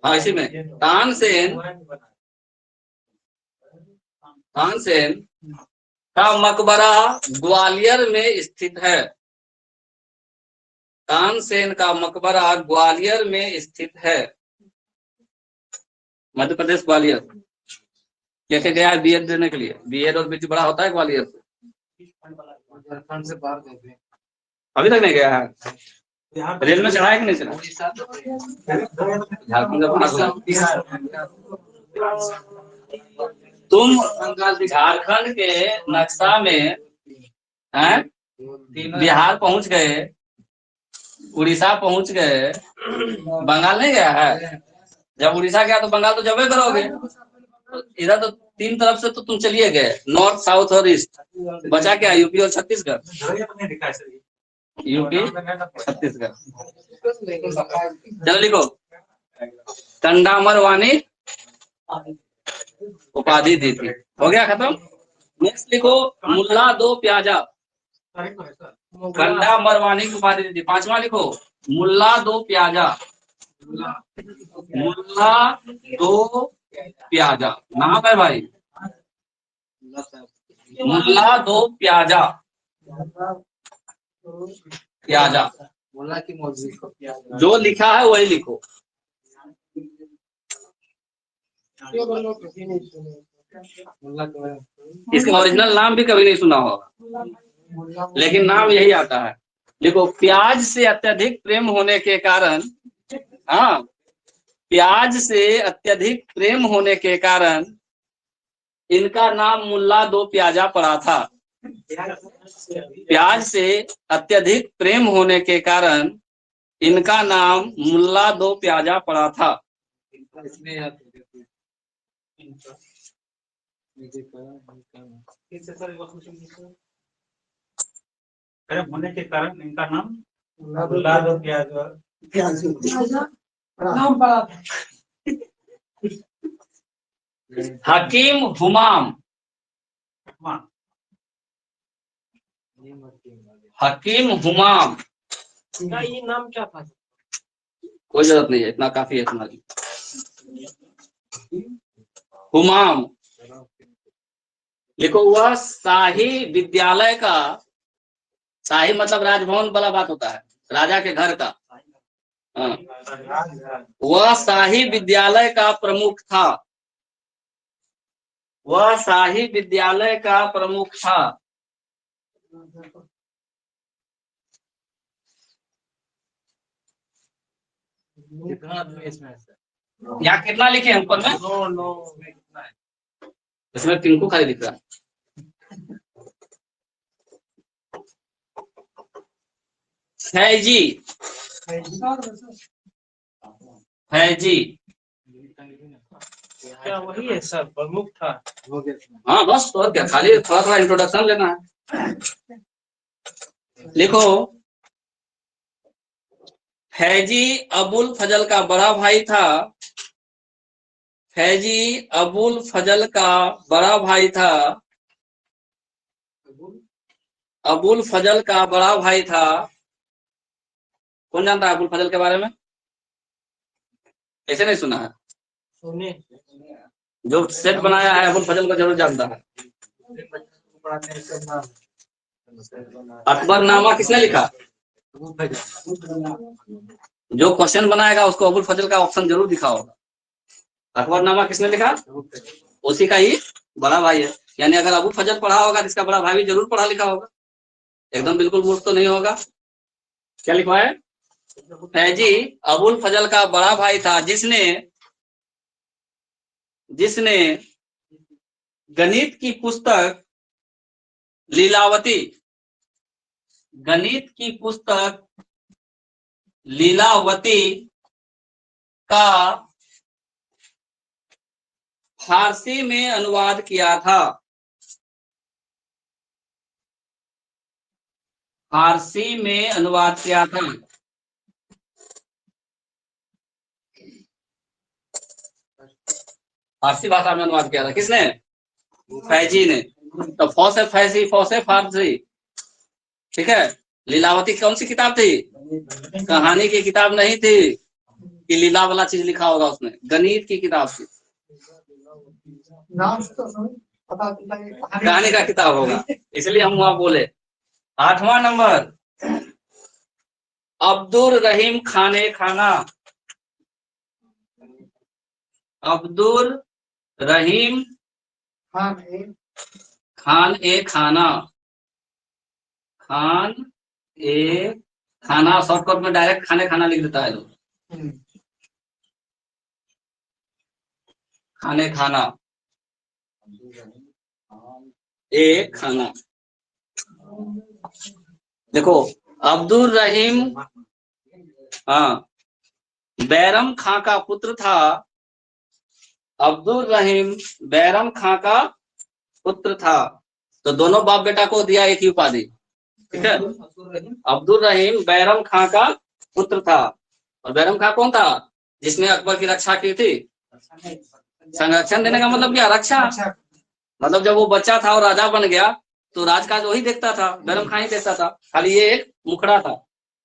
हाँ इसी में तानसेन का मकबरा ग्वालियर में स्थित है। तानसेन का मकबरा ग्वालियर में स्थित है। मध्य प्रदेश ग्वालियर। कैसे गया है बीएड देने के लिए? बीएड और बीटी बड़ा होता है ग्वालियर से। झारखंड से बाहर गए थे। अभी तक नहीं गया है। रेल में चढ़ा है कि नहीं चढ़ा? उड़ीसा तो झारखंड से बाहर। तुम झारखंड के नक्शा में हैं, बिहार पहुंच गए, उड़ीसा पहुंच गए, बंगाल नहीं गया है। जब उड़ीसा गया तो बंगाल तो जबे करोगे। तो इधर तो 3 तरफ से तो तुम चलिए गए, नॉर्थ साउथ और ईस्ट। बचा क्या? यूपी और छत्तीसगढ़। यूपी छत्तीसगढ़। चलो लिखो, टंडामर वानी उपाधि दी थी। हो गया खत्म। नेक्स्ट लिखो, मुल्ला दो प्याजा। कंडा मरवानी की उपाधि दी थी। 5वां लिखो, मुल्ला दो प्याजा। मुल्ला दो प्याजा नाम है भाई। मुल्ला दो प्याजा। प्याजा मुल्ला की मौलवी को जो लिखा है वही लिखो। मुल्ला को इसका ओरिजिनल नाम भी कभी नहीं सुना होगा, लेकिन नाम यही आता है। देखो, प्याज से अत्यधिक प्रेम होने के कारण, हाँ, प्याज से अत्यधिक प्रेम होने के कारण इनका नाम मुल्ला दो प्याजा पड़ा था। प्याज से अत्यधिक प्रेम होने के कारण इनका नाम मुल्ला दो प्याजा पड़ा था। इसमें याद होने के कारण इनका नाम मुल्ला दो प्याजा नाम पड़ा था। हकीम हुमाम। हकीम हुमाम का ये नाम क्या था? कोई जरूरत नहीं है, इतना काफी है तुम्हारी। हुमाम लिखो, वह शाही विद्यालय का, शाही मतलब राजभवन वाला बात होता है, राजा के घर का। हाँ, वह शाही विद्यालय का प्रमुख था। वह शाही विद्यालय का प्रमुख था। यहाँ कितना लिखे हैं ऊपर में? इसमें टिंकू खाली दिख रहा है। फैजी। फैजी क्या वही है सर? प्रमुख था। हाँ बस, तो क्या, खाली थोड़ा थोड़ा इंट्रोडक्शन लेना है। लिखो, फैजी अबुल फजल का बड़ा भाई था। फैजी अबुल फजल का बड़ा भाई था। अबुल फजल का बड़ा भाई था। कौन जानता है अबुल फजल के बारे में? ऐसे नहीं सुना है? सुने जो सेट बनाया है अबुल फजल को जरूर जानता है। अकबरनामा किसने लिखा? जो क्वेश्चन बनाएगा उसको अबुल फजल का ऑप्शन जरूर दिखा होगा। अकबरनामा किसने लिखा? उसी का ही बड़ा भाई है। यानी अगर अबुल फजल पढ़ा होगा तो इसका बड़ा भाई भी जरूर पढ़ा लिखा होगा। एकदम बिल्कुल मूर्ख तो नहीं होगा। क्या लिखा है? फैजी अबुल फजल का बड़ा भाई था, जिसने गणित की पुस्तक लीलावती, गणित की पुस्तक लीलावती का फारसी में अनुवाद किया था। फारसी में अनुवाद किया था। फारसी भाषा में अनुवाद किया था किसने? फैजी ने। तो फौ से फैजी, फौ से फारसी। ठीक है। लीलावती कौन सी किताब थी? कहानी की किताब नहीं थी। कि लीला वाला चीज लिखा होगा उसमें, गणित की किताब से, नाम तो नहीं पता चलता है कहानी का किताब होगा, इसलिए हम वहां बोले। 8वां नंबर, अब्दुल रहीम खाने खाना। अब्दुल रहीम हाँ नहीं खान ए खाना। खान ए खाना, शॉर्टकट में डायरेक्ट खाने खाना लिख देता है लोग। खाने खाना ए खाना। देखो अब्दुल रहीम, हाँ, बैरम खां का पुत्र था। अब्दुल रहीम बैरम खां का पुत्र था, तो दोनों बाप बेटा को दिया एक ही उपाधि, ठीक है। अब्दुल रहीम बैरम खां का पुत्र था, और बैरम खां कौन था? जिसने अकबर की रक्षा की थी। संरक्षण देने का मतलब क्या? रक्षा। मतलब जब वो बच्चा था और राजा बन गया तो राजकाज वही देखता था, बैरम खां ही देखता था, खाली ये एक मुखड़ा था,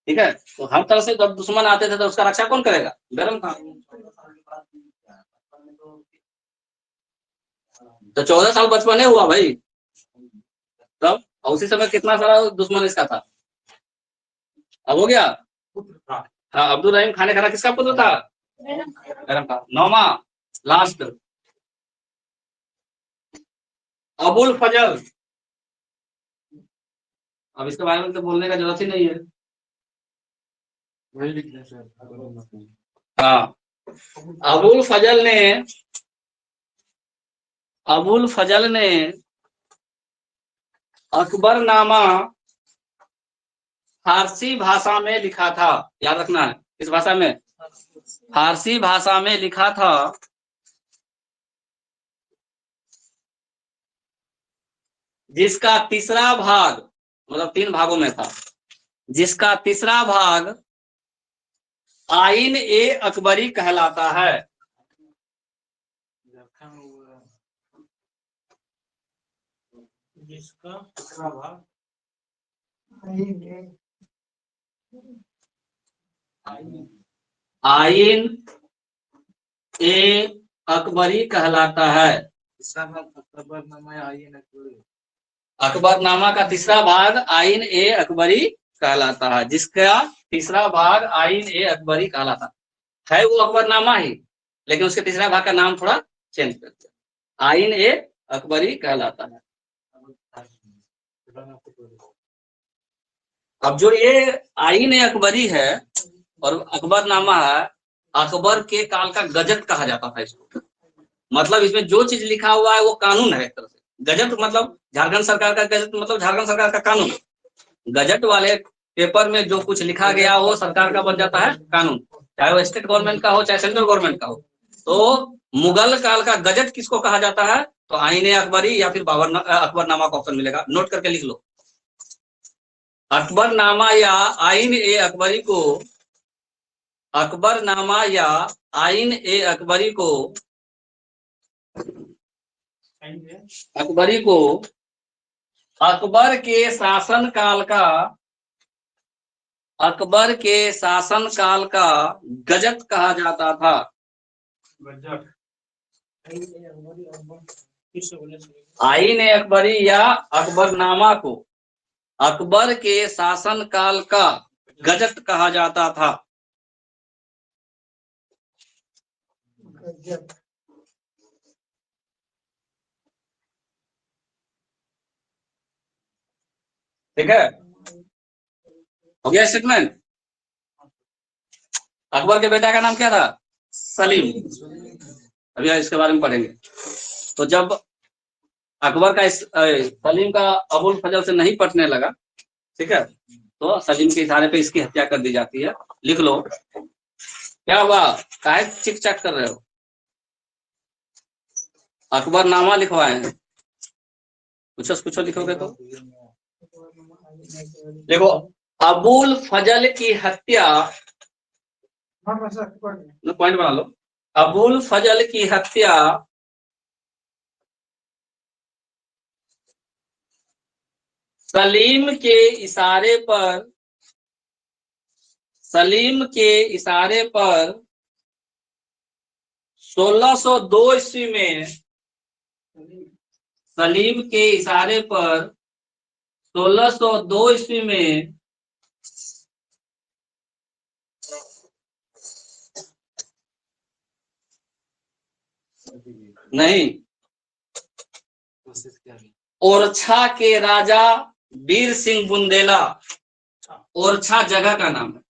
ठीक है। तो हर तरह से जब दुश्मन आते थे तो उसका रक्षा कौन करेगा? बैरम खां। तो 14 साल बचपन हुआ भाई तब, और उसी समय कितना सारा दुश्मन इसका था। अब हो गया। हाँ, अब्दुल रहीम खाने खाना किसका पुत्र था? बैरम खां। 9वां लास्ट, अबुल फजल। अब इसके बारे में तो बोलने का जरूरत ही नहीं है। हाँ, अबुल फजल ने अकबरनामा फारसी भाषा में लिखा था। याद रखना है, किस भाषा में? फारसी भाषा में लिखा था, जिसका तीसरा भाग, मतलब 3 भागों में था, जिसका तीसरा भाग आइन ए अकबरी कहलाता है। जिसका तीसरा भाग आइन ए अकबरी कहलाता है। अकबरनामा का तीसरा भाग आइन ए अकबरी कहलाता है, जिसका तीसरा भाग आइन ए अकबरी कहलाता है। वो अकबरनामा ही, लेकिन उसके तीसरा भाग का नाम थोड़ा चेंज कर दिया, आइन ए अकबरी कहलाता है। अब जो ये आइन ए अकबरी है और अकबरनामा है, अकबर के काल का गजट कहा जाता था इसको। मतलब इसमें जो चीज लिखा हुआ है वो कानून है एक तरह से। गजट मतलब झारखंड सरकार का गजट, मतलब झारखंड सरकार का कानून। गजट वाले पेपर में जो कुछ लिखा गया वो सरकार का बन जाता है कानून, चाहे वो स्टेट गवर्नमेंट का हो चाहे सेंट्रल गवर्नमेंट का हो। तो मुगल काल का गजट किसको कहा जाता है? तो आइन ए अकबरी या फिर अकबरनामा का ऑप्शन मिलेगा, नोट करके लिख लो। अकबरनामा या आइन ए अकबरी को, अकबरनामा या आइन ए अकबरी को, अकबर के शासन काल का, अकबर के शासन काल का गजट कहा जाता था। आइन ए अकबरी या अकबरनामा को अकबर के शासन काल का गजट कहा जाता था। ठीक है, हो गया स्टेटमेंट। अकबर के बेटा का नाम क्या था? सलीम। अभी इसके बारे में पढ़ेंगे। तो जब अकबर का सलीम का अबुल फजल से नहीं पटने लगा, ठीक है, तो सलीम के इशारे पे इसकी हत्या कर दी जाती है। लिख लो क्या हुआ, काहे चिक चक कर रहे हो? अकबरनामा लिखवाए हैं, कुछ लिखोगे तो देखो, अबुल फजल की हत्या, पॉइंट बना लो। अबुल फजल की हत्या सलीम के इशारे पर 1602 ईस्वी में सलीम के इशारे पर 1602 ईस्वी में नहीं, ओरछा के राजा वीर सिंह बुंदेला, ओरछा जगह का नाम है,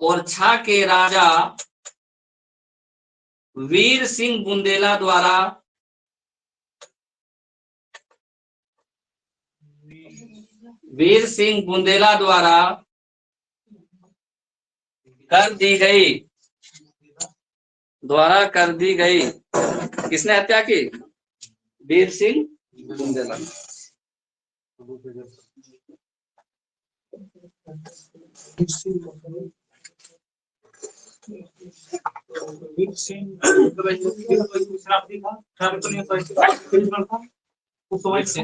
ओरछा के राजा वीर सिंह बुंदेला द्वारा कर दी गई। किसने हत्या की? वीर सिंह बुंदेला। वीर सिंह शराबी था, शराबी तो नहीं था, क्रिमिनल था उस समय से।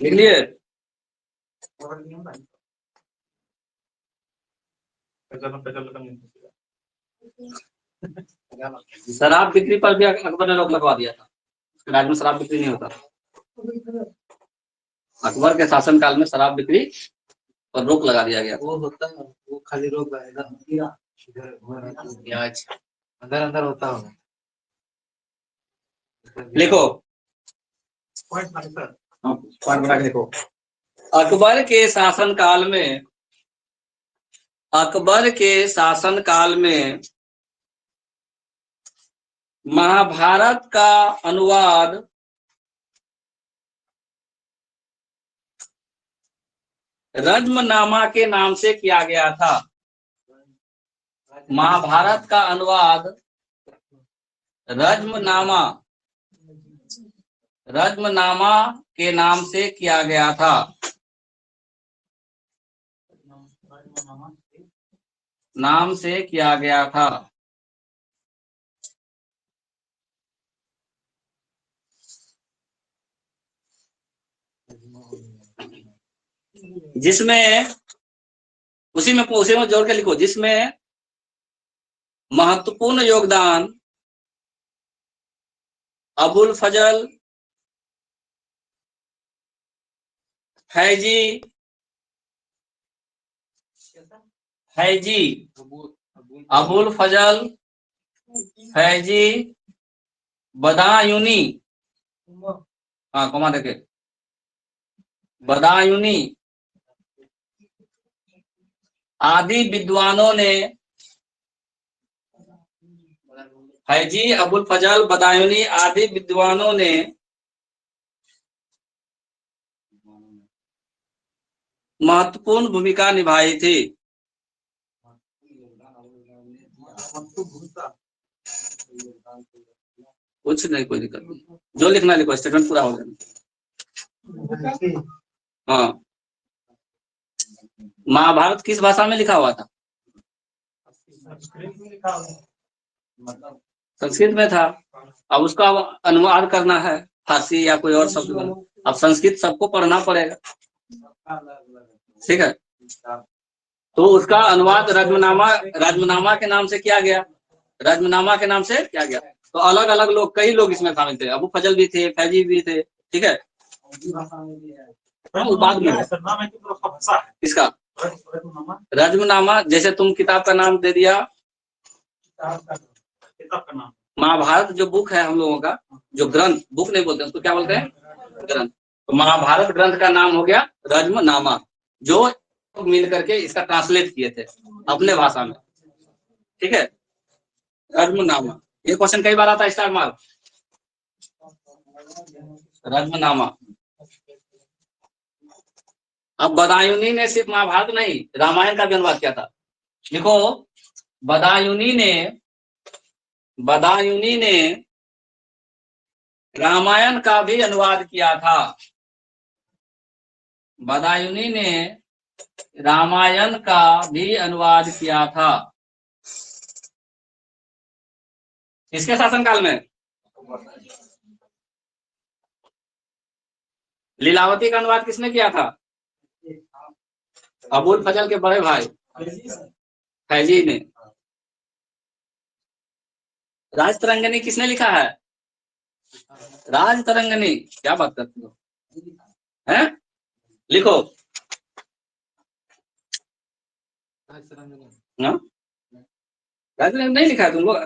लिख लिए? शराब बिक्री पर भी अकबर ने रोक लगवा दिया था। राज्य में शराब बिक्री नहीं होता। अकबर के शासनकाल में शराब बिक्री पर रोक लगा दिया गया। वो होता है, वो खाली रोक लगाएगा, प्याज अंदर अंदर होता होगा। लिखो, पॉइंट बना के लिखो। अकबर के शासनकाल में महाभारत का अनुवाद रज्मनामा के नाम से किया गया था। महाभारत का अनुवाद रज्मनामा के नाम से किया गया था। जिसमें उसी में जोड़ के लिखो, जिसमें महत्वपूर्ण योगदान अबुल फजल अबुल फजल फैजी बदायूनी, हाँ कमा देखे, बदायूनी आदि विद्वानों ने, फैजी अबुल फजल बदायूनी आदि विद्वानों ने महत्वपूर्ण भूमिका निभाई थी। कुछ नहीं, कोई दिक्कत नहीं, जो लिखना लिखो, स्टेटमेंट पूरा हो जाना। हाँ, महाभारत किस भाषा में लिखा हुआ था? संस्कृत में था। अब उसका अनुवाद करना है फारसी या कोई और शब्द में। अब संस्कृत सबको पढ़ना पड़ेगा, ठीक है। तो उसका अनुवाद रज्मनामा के नाम से किया गया। तो अलग अलग लोग, कई लोग इसमें शामिल थे। अबू फजल भी थे, फैजी भी थे, ठीक है। बाद में इसका रज्मनामा, जैसे तुम किताब का नाम दे दिया, महाभारत जो बुक है हम लोगों का, जो ग्रंथ, बुक नहीं बोलते उसको, क्या बोलते हैं? ग्रंथ। तो महाभारत ग्रंथ का नाम हो गया रज्मनामा, जो मिल करके इसका ट्रांसलेट किए थे अपने भाषा में, ठीक है। रज्मनामा, ये क्वेश्चन कई बार आता है, स्टार मार्क। रज्मनामा। अब बदायूनी ने सिर्फ महाभारत नहीं, रामायण का भी अनुवाद किया था। देखो, बदायूनी ने रामायण का भी अनुवाद किया था। बदायूनी ने रामायण का भी अनुवाद किया था। किसके शासनकाल में? लीलावती का अनुवाद किसने किया था? अबुल फजल के बड़े भाई फैजी ने। राज तरंगिणी किसने लिखा है? राज तरंगिणी। क्या बात करते हो, हैं? लिखो। हाँ? राज तरंगिणी नहीं लिखा है तुम लोग?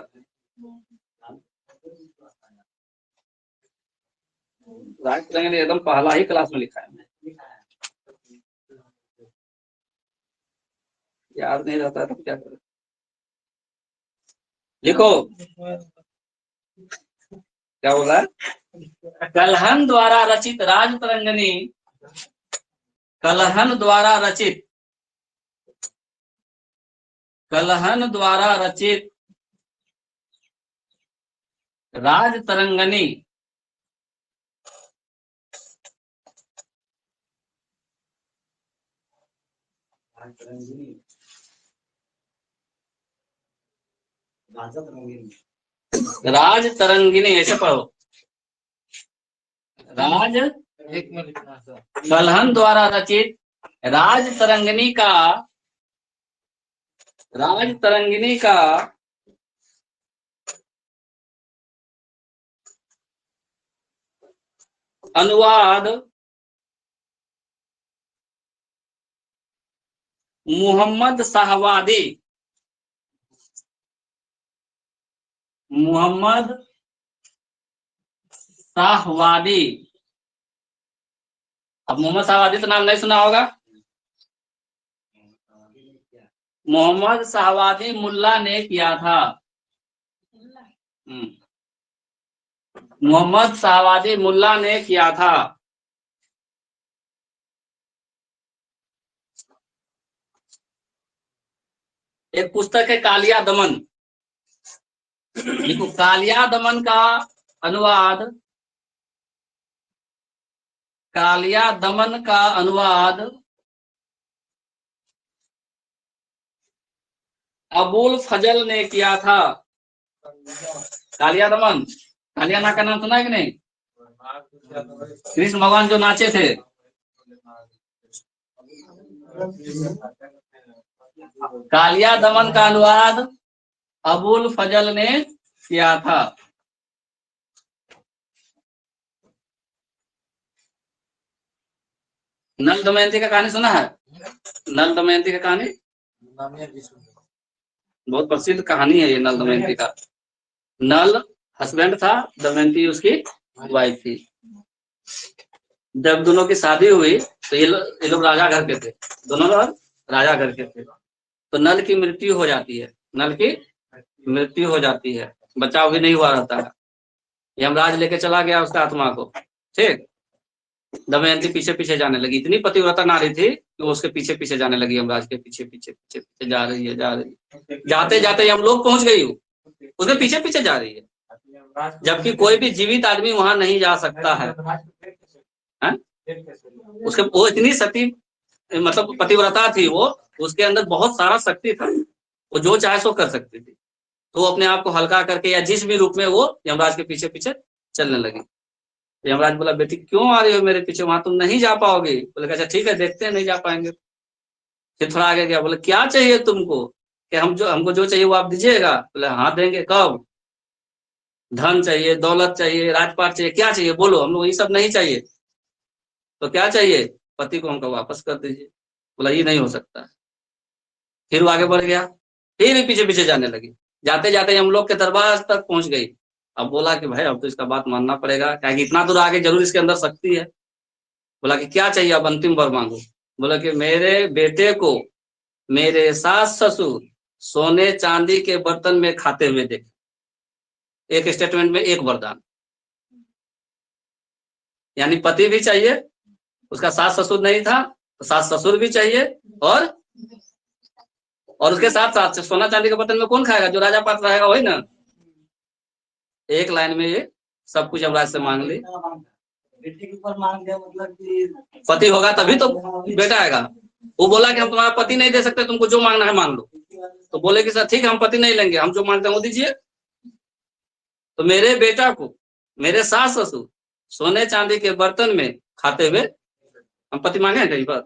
राज तरंगिणी एकदम पहला ही क्लास में लिखा है। याद नहीं रहता तो क्या करें। लिखो। क्या बोला? कलहन द्वारा रचित राज तरंगिणी, कलहन द्वारा रचित, कलहन द्वारा रचित राज तरंगिणी राज तरंगिणी ऐसे पढ़ो। राज एक में लिखना सर। कलहन द्वारा रचित राज तरंगिणी का, राज तरंगिणी का अनुवाद मोहम्मद शाहवादी, मोहम्मद शाहवादी। अब मोहम्मद शाहवादी तो नाम नहीं सुना होगा। मोहम्मद शाहवादी मुल्ला ने किया था। मोहम्मद शाहवादी मुल्ला ने किया था। एक पुस्तक है कालिया दमन। देखो, कालिया दमन का अनुवाद, कालिया दमन का अनुवाद अबुल फजल ने किया था। कालिया दमन, कालिया नाग का नाम सुना है कि नहीं? कृष्ण भगवान जो नाचे थे। कालिया दमन का अनुवाद अबुल फजल ने किया था। नल दमयंती का कहानी सुना है? नल दमयंती का कहानी बहुत प्रसिद्ध कहानी है ये नल दमयंती का। नल हस्बैंड था, दमयंती उसकी वाइफ थी। जब दोनों की शादी हुई तो ये लोग राजा घर के थे, दोनों लोग राजा घर के थे। तो नल की मृत्यु हो जाती है, नल की मृत्यु हो जाती है, बचाव भी नहीं हुआ रहता है। यमराज लेके चला गया उसका आत्मा को। ठीक, दमयंती पीछे पीछे जाने लगी। इतनी पतिव्रता नारी थी कि वो उसके पीछे पीछे जाने लगी, यमराज के पीछे पीछे पीछे पीछे जा रही है, जा रही है। जाते जाते यमलोक पहुंच गई, उसके पीछे पीछे जा रही है। जबकि कोई भी जीवित आदमी वहां नहीं जा सकता है। उसके वो इतनी सती मतलब पतिव्रता थी, वो उसके अंदर बहुत सारा शक्ति था, वो जो चाहे सो कर सकती थी। तो वो अपने आप को हल्का करके या जिस भी रूप में वो यमराज के पीछे पीछे चलने लगी। यमराज बोला, बेटी क्यों आ रही हो मेरे पीछे, वहां तुम नहीं जा पाओगे। बोले अच्छा ठीक है, देखते हैं, नहीं जा पाएंगे। फिर थोड़ा आगे गया, बोले क्या चाहिए तुमको, कि हमको जो चाहिए वो आप दीजिएगा। बोले हाँ देंगे। कब? धन चाहिए, दौलत चाहिए, राजपाट चाहिए, क्या चाहिए बोलो, हम लोग ये सब नहीं चाहिए। तो क्या चाहिए? पति को हमको वापस कर दीजिए। बोला ये नहीं हो सकता। फिर वो आगे बढ़ गया, फिर पीछे पीछे जाने लगी। जाते जाते हम लोग के दरबार तक पहुंच गई। अब बोला कि भाई अब तो इसका बात मानना पड़ेगा, क्या इतना दूर आगे जरूर इसके अंदर शक्ति है। बोला कि क्या चाहिए, अब अंतिम वर मांगो। बोला कि मेरे बेटे को मेरे सास ससुर सोने चांदी के बर्तन में खाते हुए देखे। एक स्टेटमेंट में एक वरदान, यानी पति भी चाहिए, उसका सास ससुर नहीं था तो सास ससुर भी चाहिए, और उसके साथ साथ सोना चांदी के बर्तन में कौन खाएगा, जो राजा पात्र रहेगा वही ना। एक लाइन में ये सब कुछ यमराज से मांग ली। बेटे के ऊपर मांग दिया, मतलब कि पति होगा तभी तो बेटा आएगा। वो बोला कि हम तुम्हारा पति नहीं दे सकते, तुमको जो मांगना है मांग लो। तो बोले कि सर ठीक है, हम पति नहीं लेंगे, हम जो मांगते हैं वो दीजिए। तो मेरे बेटा को मेरे सास ससुर सोने चांदी के बर्तन में खाते हुए, हम पति मांगे कहीं पर।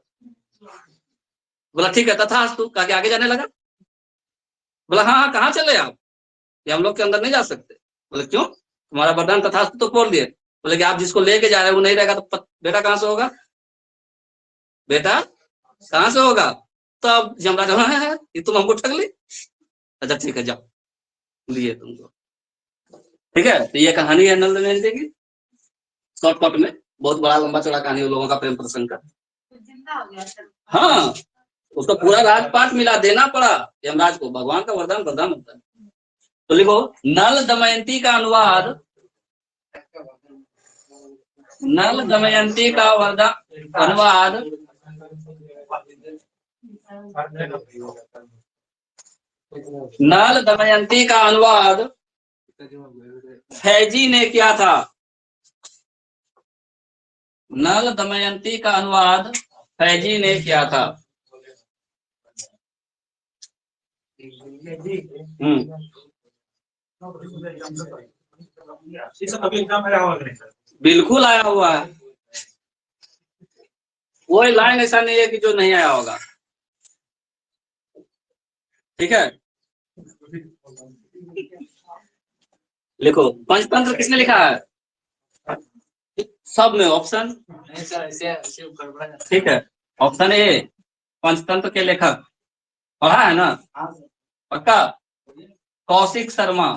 बोला ठीक है तथास्तु, कहा के आगे जाने लगा। बोला हाँ हाँ कहाँ चले आप, ये हम लोग के अंदर नहीं जा सकते। बोले क्यों, तुम्हारा वरदान तथास्तु तो बोल दिए। बोले कि आप जिसको लेके जा रहे हैं वो नहीं रहेगा तो बेटा कहाँ से होगा, बेटा कहाँ से होगा। तब यमराज है ये तुम हमको ठग ली, अच्छा ठीक है जाओ, लिए तुमको। ठीक है, तो ये कहानी है नल दमयंती की, शॉर्टकट में, बहुत बड़ा लंबा चौड़ा कहानी है लोगों का प्रेम प्रसंग का। हाँ, उसको पूरा राजपाट मिला, देना पड़ा यमराज को, भगवान का वरदान वरदान होता है। तो लिखो नल दमयंती का अनुवाद, नल दमयंती का वरदान अनुवाद नल दमयंती का अनुवाद फैजी ने किया था। नल दमयंती का अनुवाद फैजी ने किया था। बिल्कुल आया हुआ है, कोई लाइन ऐसा नहीं है कि जो नहीं आया होगा। ठीक है, लिखो पंचतंत्र किसने लिखा है, सब में ऑप्शन। ठीक है, ऑप्शन ए पंचतंत्र के लेखक, पढ़ा है ना पक्का, कौशिक शर्मा।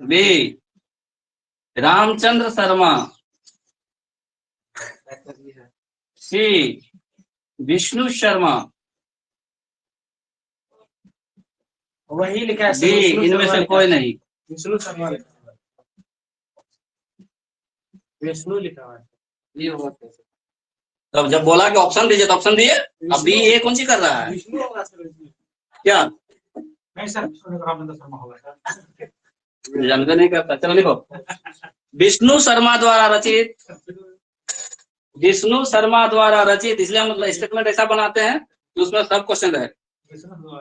बी रामचंद्र शर्मा। सी विष्णु शर्मा। वही लिखा है डी इनमें से कोई नहीं। विष्णु शर्मा लिखा है, विष्णु लिखा है ये होता है। तब जब बोला कि ऑप्शन दीजिए तो ऑप्शन दिए। अब बी ए कौन सी कर रहा है विष्णु होगा सर, क्या, नहीं सर रामचंद्र शर्मा होगा सर, जानते नहीं करता। चलो लिखो विष्णु शर्मा द्वारा रचित, विष्णु शर्मा द्वारा रचित, इसलिए हम स्टेटमेंट ऐसा बनाते हैं कि उसमें सब क्वेश्चन रहे।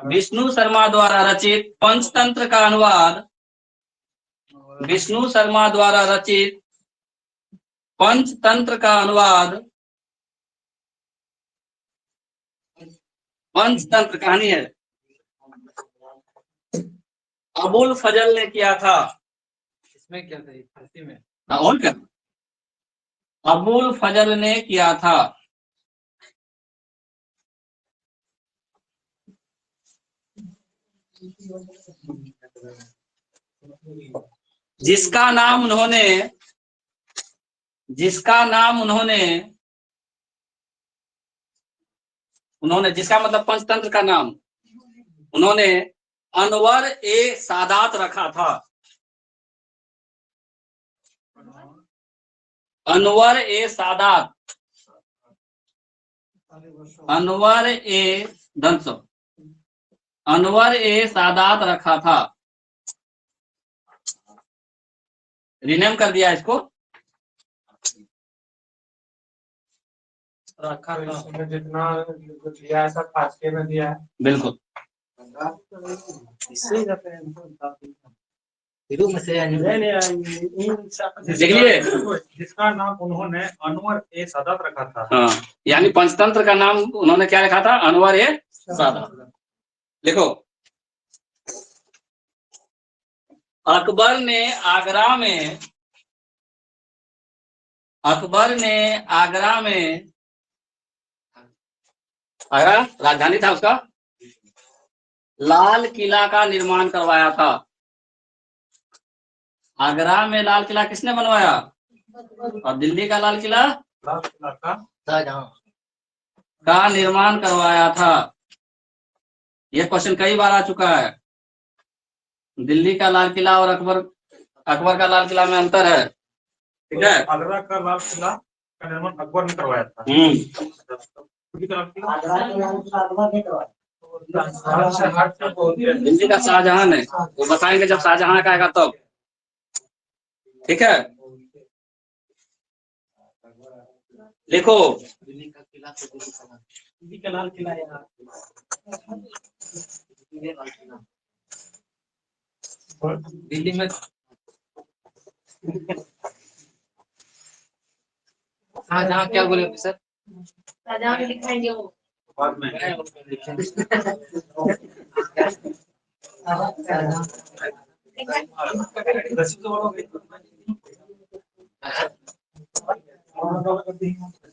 विष्णु शर्मा द्वारा रचित पंचतंत्र का अनुवाद, विष्णु शर्मा द्वारा रचित पंचतंत्र का अनुवाद, पंचतंत्र कहानी है, अबुल फजल ने किया था। इसमें क्या था फारसी में, और क्या, अबुल फजल ने किया था। जिसका नाम उन्होंने, जिसका नाम उन्होंने, उन्होंने जिसका मतलब पंचतंत्र का नाम उन्होंने अनवर ए सादात रखा था। अनवर ए सादात, अनवर ए दंसो, अनवर ए सादात रखा था। रिनेम कर दिया इसको, रखा था जितना दिया है सब फारसी में दिया है। बिल्कुल इससे जाते हैं देख लिए। जिसका नाम उन्होंने अनवर ए सादात रखा था। हाँ, यानी पंचतंत्र का नाम उन्होंने क्या रखा था, अनवर ए सादात। देखो अकबर ने आगरा में, अकबर ने आगरा में, आगरा राजधानी था उसका, लाल किला का निर्माण करवाया था। आगरा में लाल किला किसने बनवाया, और दिल्ली का लाल किला का निर्माण करवाया था। यह क्वेश्चन कई बार आ चुका है। दिल्ली का लाल किला और अकबर का लाल किला में अंतर है। ठीक है, आगरा का लाल किला का निर्माण अकबर ने करवाया था। दिल्ली का शाहजहां है, वो बताएंगे जब शाहजहां का आएगा तब। ठीक है, देखो दिल्ली का किला तो दिल्ली का लाल किला यार, दिल्ली में शाहजहां क्या बोले सर? शाहजहां में लिखाएंगे वो। बाद में रसीद तो वाला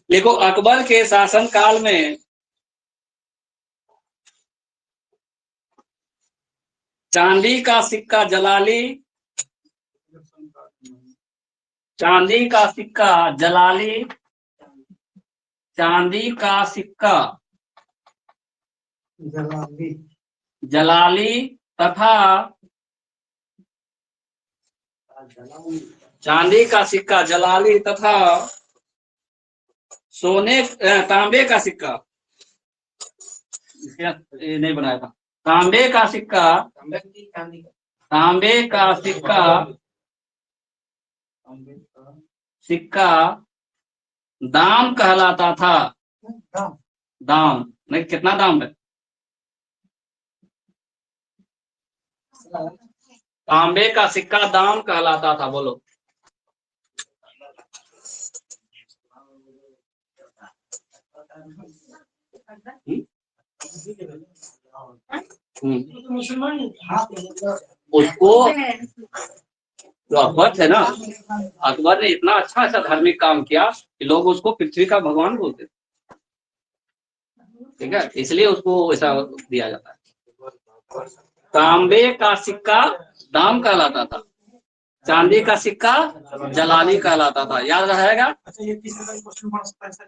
देखो अकबर के शासन काल में चांदी का सिक्का जलाली, चांदी का सिक्का जलाली, चांदी का सिक्का जलाली तथा चांदी का सिक्का जलाली तथा सोने तांबे का सिक्का, ये नहीं बनाया था, तांबे का सिक्का, तांबे का सिक्का, सिक्का दाम कहलाता था। दाम नहीं, कितना दाम है? तांबे का सिक्का दाम कहलाता था। बोलो। उसको जो अकबर थे ना, अकबर ने इतना अच्छा सा धार्मिक काम किया कि लोग उसको पृथ्वी का भगवान बोलते थे। ठीक है, इसलिए उसको ऐसा दिया जाता है। तांबे का सिक्का दाम कहलाता था, चांदी का सिक्का जलाली कहलाता था। याद रहेगा। अच्छा, ये किस तरह का क्वेश्चन बन सकता है सर?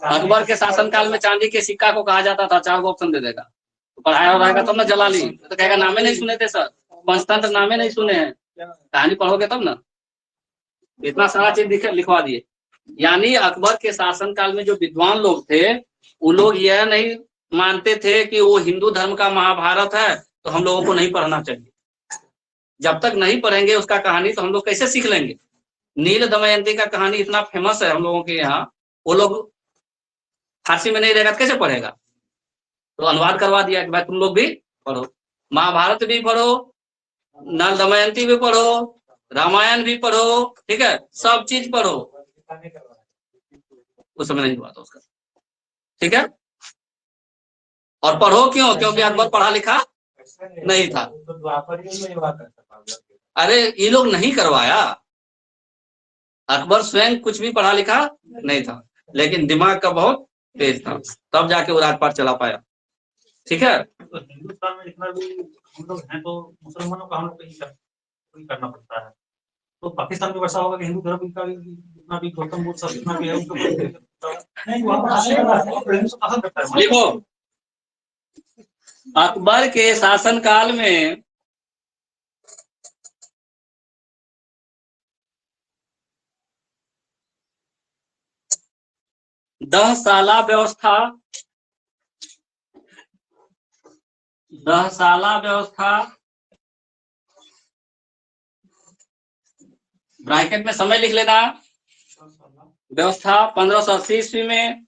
अकबर के शासनकाल में चांदी के सिक्का को कहा जाता था, 4 ऑप्शन दे देगा तो पढ़ाया हो रहेगा तब ना। जलाली तो कहेगा नामे नहीं सुने थे सर, पंचतंत्र नामे नहीं सुने हैं, कहानी पढ़ोगे तब ना। इतना सारा चीज लिखवा दिए। यानी अकबर के शासनकाल में जो विद्वान लोग थे, वो लोग यह नहीं मानते थे कि वो हिंदू धर्म का महाभारत है तो हम लोगों को नहीं पढ़ना चाहिए। जब तक नहीं पढ़ेंगे उसका कहानी तो हम लोग कैसे सीख लेंगे। नील दमयंती का कहानी इतना फेमस है हम लोगों के यहाँ, वो लोग फारसी में नहीं रहेगा तो कैसे पढ़ेगा। तो अनुवाद करवा दिया कि भाई तुम लोग भी पढ़ो, महाभारत भी पढ़ो, नल दमयंती भी पढ़ो, रामायण भी पढ़ो, ठीक है, सब चीज पढ़ो। उस समय नहीं हुआ था उसका। ठीक है, और पढ़ो क्यों? क्योंकि अकबर पढ़ा लिखा नहीं था। अरे ये लोग नहीं करवाया, अकबर स्वयं कुछ भी पढ़ा लिखा नहीं था, लेकिन दिमाग का बहुत तेज था, तब जाके वो राजपाट चला पाया। ठीक है, तो हिंदुस्तान में जितना भी हम लोग हैं तो मुसलमानों का हम लोग को ही करना पड़ता है। तो पाकिस्तान में वैसा होगा कि हिंदू धर्म का जितना भी गौतम बुद्ध सब जितना भी है उनको नहीं, वहाँ पर देखो अकबर के शासनकाल में दहशाला व्यवस्था, दहशाला व्यवस्था, ब्रैकेट में समय लिख लेना, व्यवस्था 1580 ईस्वी में,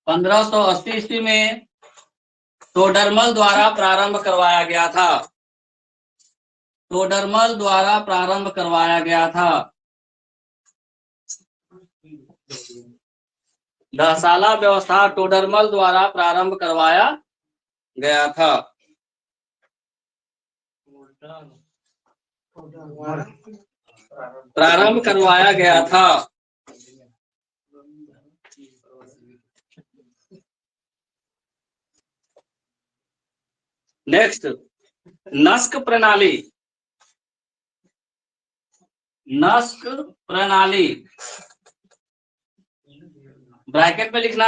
1580 ईस्वी में टोडरमल द्वारा प्रारंभ करवाया गया था। टोडरमल द्वारा प्रारंभ करवाया गया था। दहशाला व्यवस्था टोडरमल द्वारा प्रारंभ करवाया गया था। प्रारंभ करवाया गया था। नेक्स्ट, नस्क प्रणाली। नस्क प्रणाली ब्रैकेट में लिखना,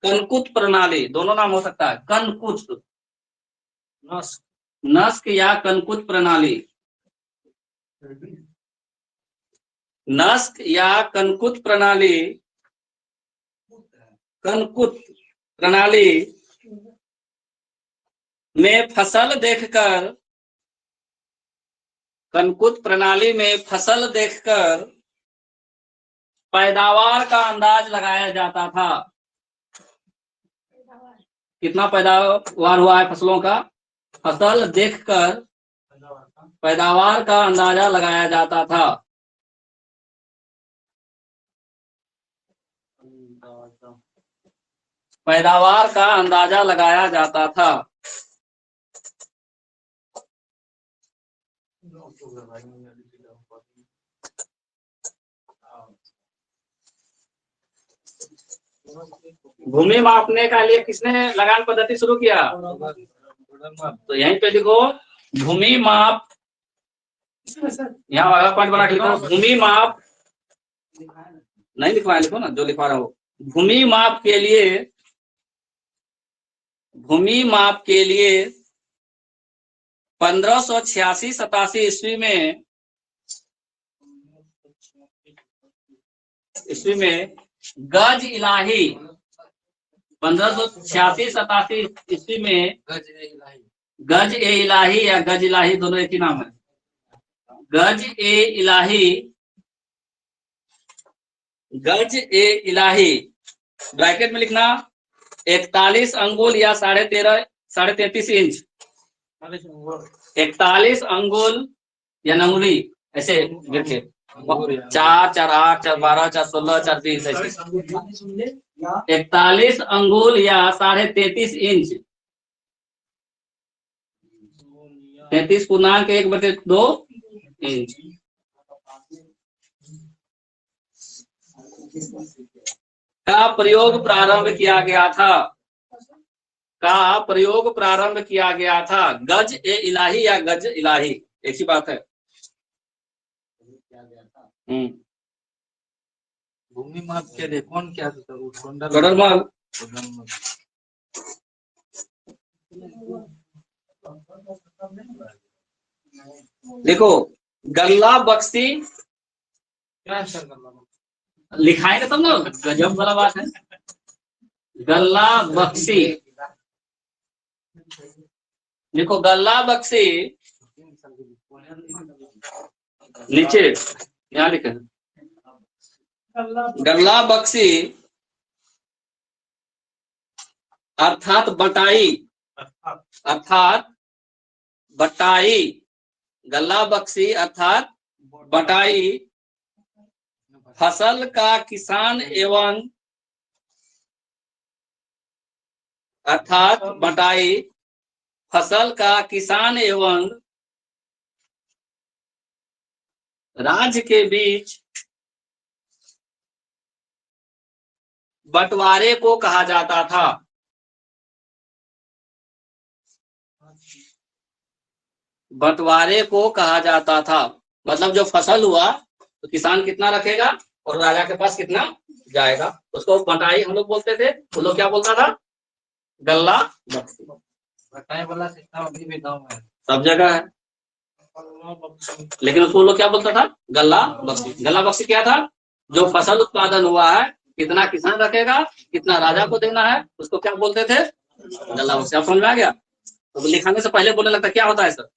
कनकुत प्रणाली, दोनों नाम हो सकता है, कनकुत, नस्क या कनकुत प्रणाली। नस्क या कनकुत प्रणाली, कनकुत प्रणाली में फसल देखकर, कनकुत प्रणाली में फसल देखकर पैदावार का अंदाज लगाया जाता था। कितना पैदावार हुआ है फसलों का, फसल देखकर पैदावार का अंदाजा लगाया जाता था। पैदावार का अंदाजा लगाया जाता था। भूमि मापने का लिए किसने लगान पद्धति शुरू किया? तो यहीं पे देखो भूमि माप, यहाँ वाला पॉइंट बना के लिखो भूमि माप, नहीं लिखवाया लिखो ना जो लिखवा रहा हो। भूमि माप के लिए 1586-87 ईस्वी में गज इलाही, 1586-87 ईस्वी में गज ए इलाही या गज इलाही दोनों एक ही नाम है। गज ए इलाही ब्रैकेट में लिखना 41 अंगुल या 33.5 इंच, 41 अंगुल या नंगुली ऐसे लिखे, 4, 4, 8, 4, 12, 4, 16, 4, 20 ऐसे 41 अंगुल या 33.5 इंच, 33.1/2 इंच का प्रयोग प्रारंभ किया गया था। गज ए इलाही या गज इलाही एक ही बात है। भूमि माप के लिए कौन क्या था? टोडरमल। देखो गल्ला बक्सी लिखाएंगे तब ना, गजब वाला बात है। गल्ला बक्सी देखो, गल्ला बक्सी नीचे यहाँ लिखे गल्ला बक्सी अर्थात बटाई, गल्ला बक्सी अर्थात बटाई फसल का किसान एवं राज्य के बीच बंटवारे को कहा जाता था। मतलब जो फसल हुआ तो किसान कितना रखेगा और राजा के पास कितना जाएगा, उसको बटाई हम लोग बोलते थे। वो लोग क्या बोलता था? गल्ला बक्सी। बटाई वाला सिस्टम अभी भी गाँव में सब जगह है, लेकिन उसको लोग क्या बोलता था? गल्ला बक्सी। गल्ला बक्सी क्या था? जो फसल उत्पादन हुआ है कितना किसान रखेगा, कितना राजा को देना है, उसको क्या बोलते थे? गल्ला बक्सी। आप समझ में आ गया? तो लिखाने से पहले बोलने लगता क्या होता है सर?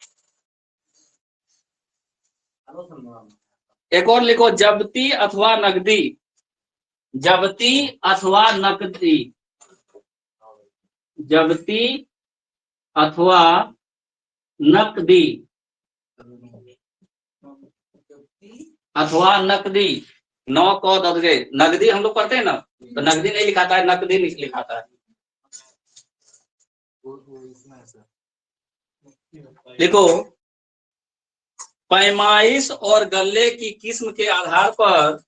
एक और लिखो, जब्ती अथवा नकदी। जब्ती अथवा नकदी नौ को दद गए। नगदी हम लोग पढ़ते हैं ना, तो नगदी नहीं लिखाता है, नकदी लिखाता है। देखो, पैमाइश और गल्ले की किस्म के आधार पर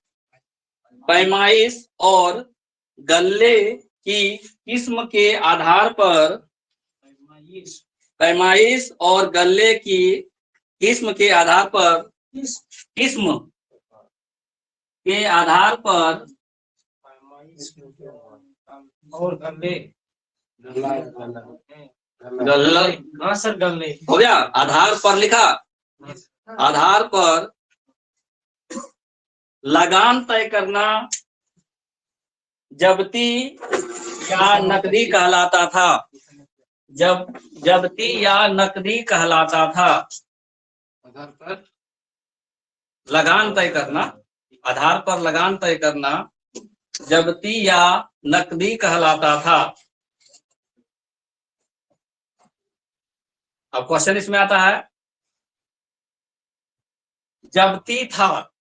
और गल्ले गल्ला सर गल्ले हो गया। आधार पर लिखा, आधार पर लगान तय करना जब्ती या नकदी कहलाता था। जब्ती या नकदी कहलाता था। आधार पर लगान तय करना, आधार पर लगान तय करना जब्ती या नकदी कहलाता था। अब क्वेश्चन इसमें आता है, जब्ती था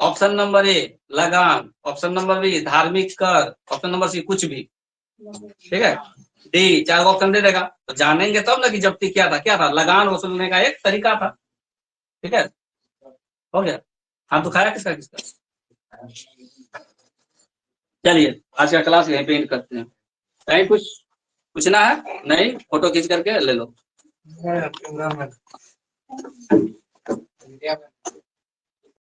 ऑप्शन नंबर ए लगान, ऑप्शन नंबर बी धार्मिक कर, ऑप्शन नंबर सी कुछ भी। ठीक है, डी 4 ऑप्शन दे देगा तो जानेंगे तब ना कि जब्ती क्या था, लगान वसूलने का एक तरीका था। ठीक है, हो गया। हाथ दुखाया किसका किसका। चलिए आज का क्लास यहीं पे एंड करते हैं। कहीं कुछ पूछना है? नहीं, फोटो खींच करके ले लो। इंडिया में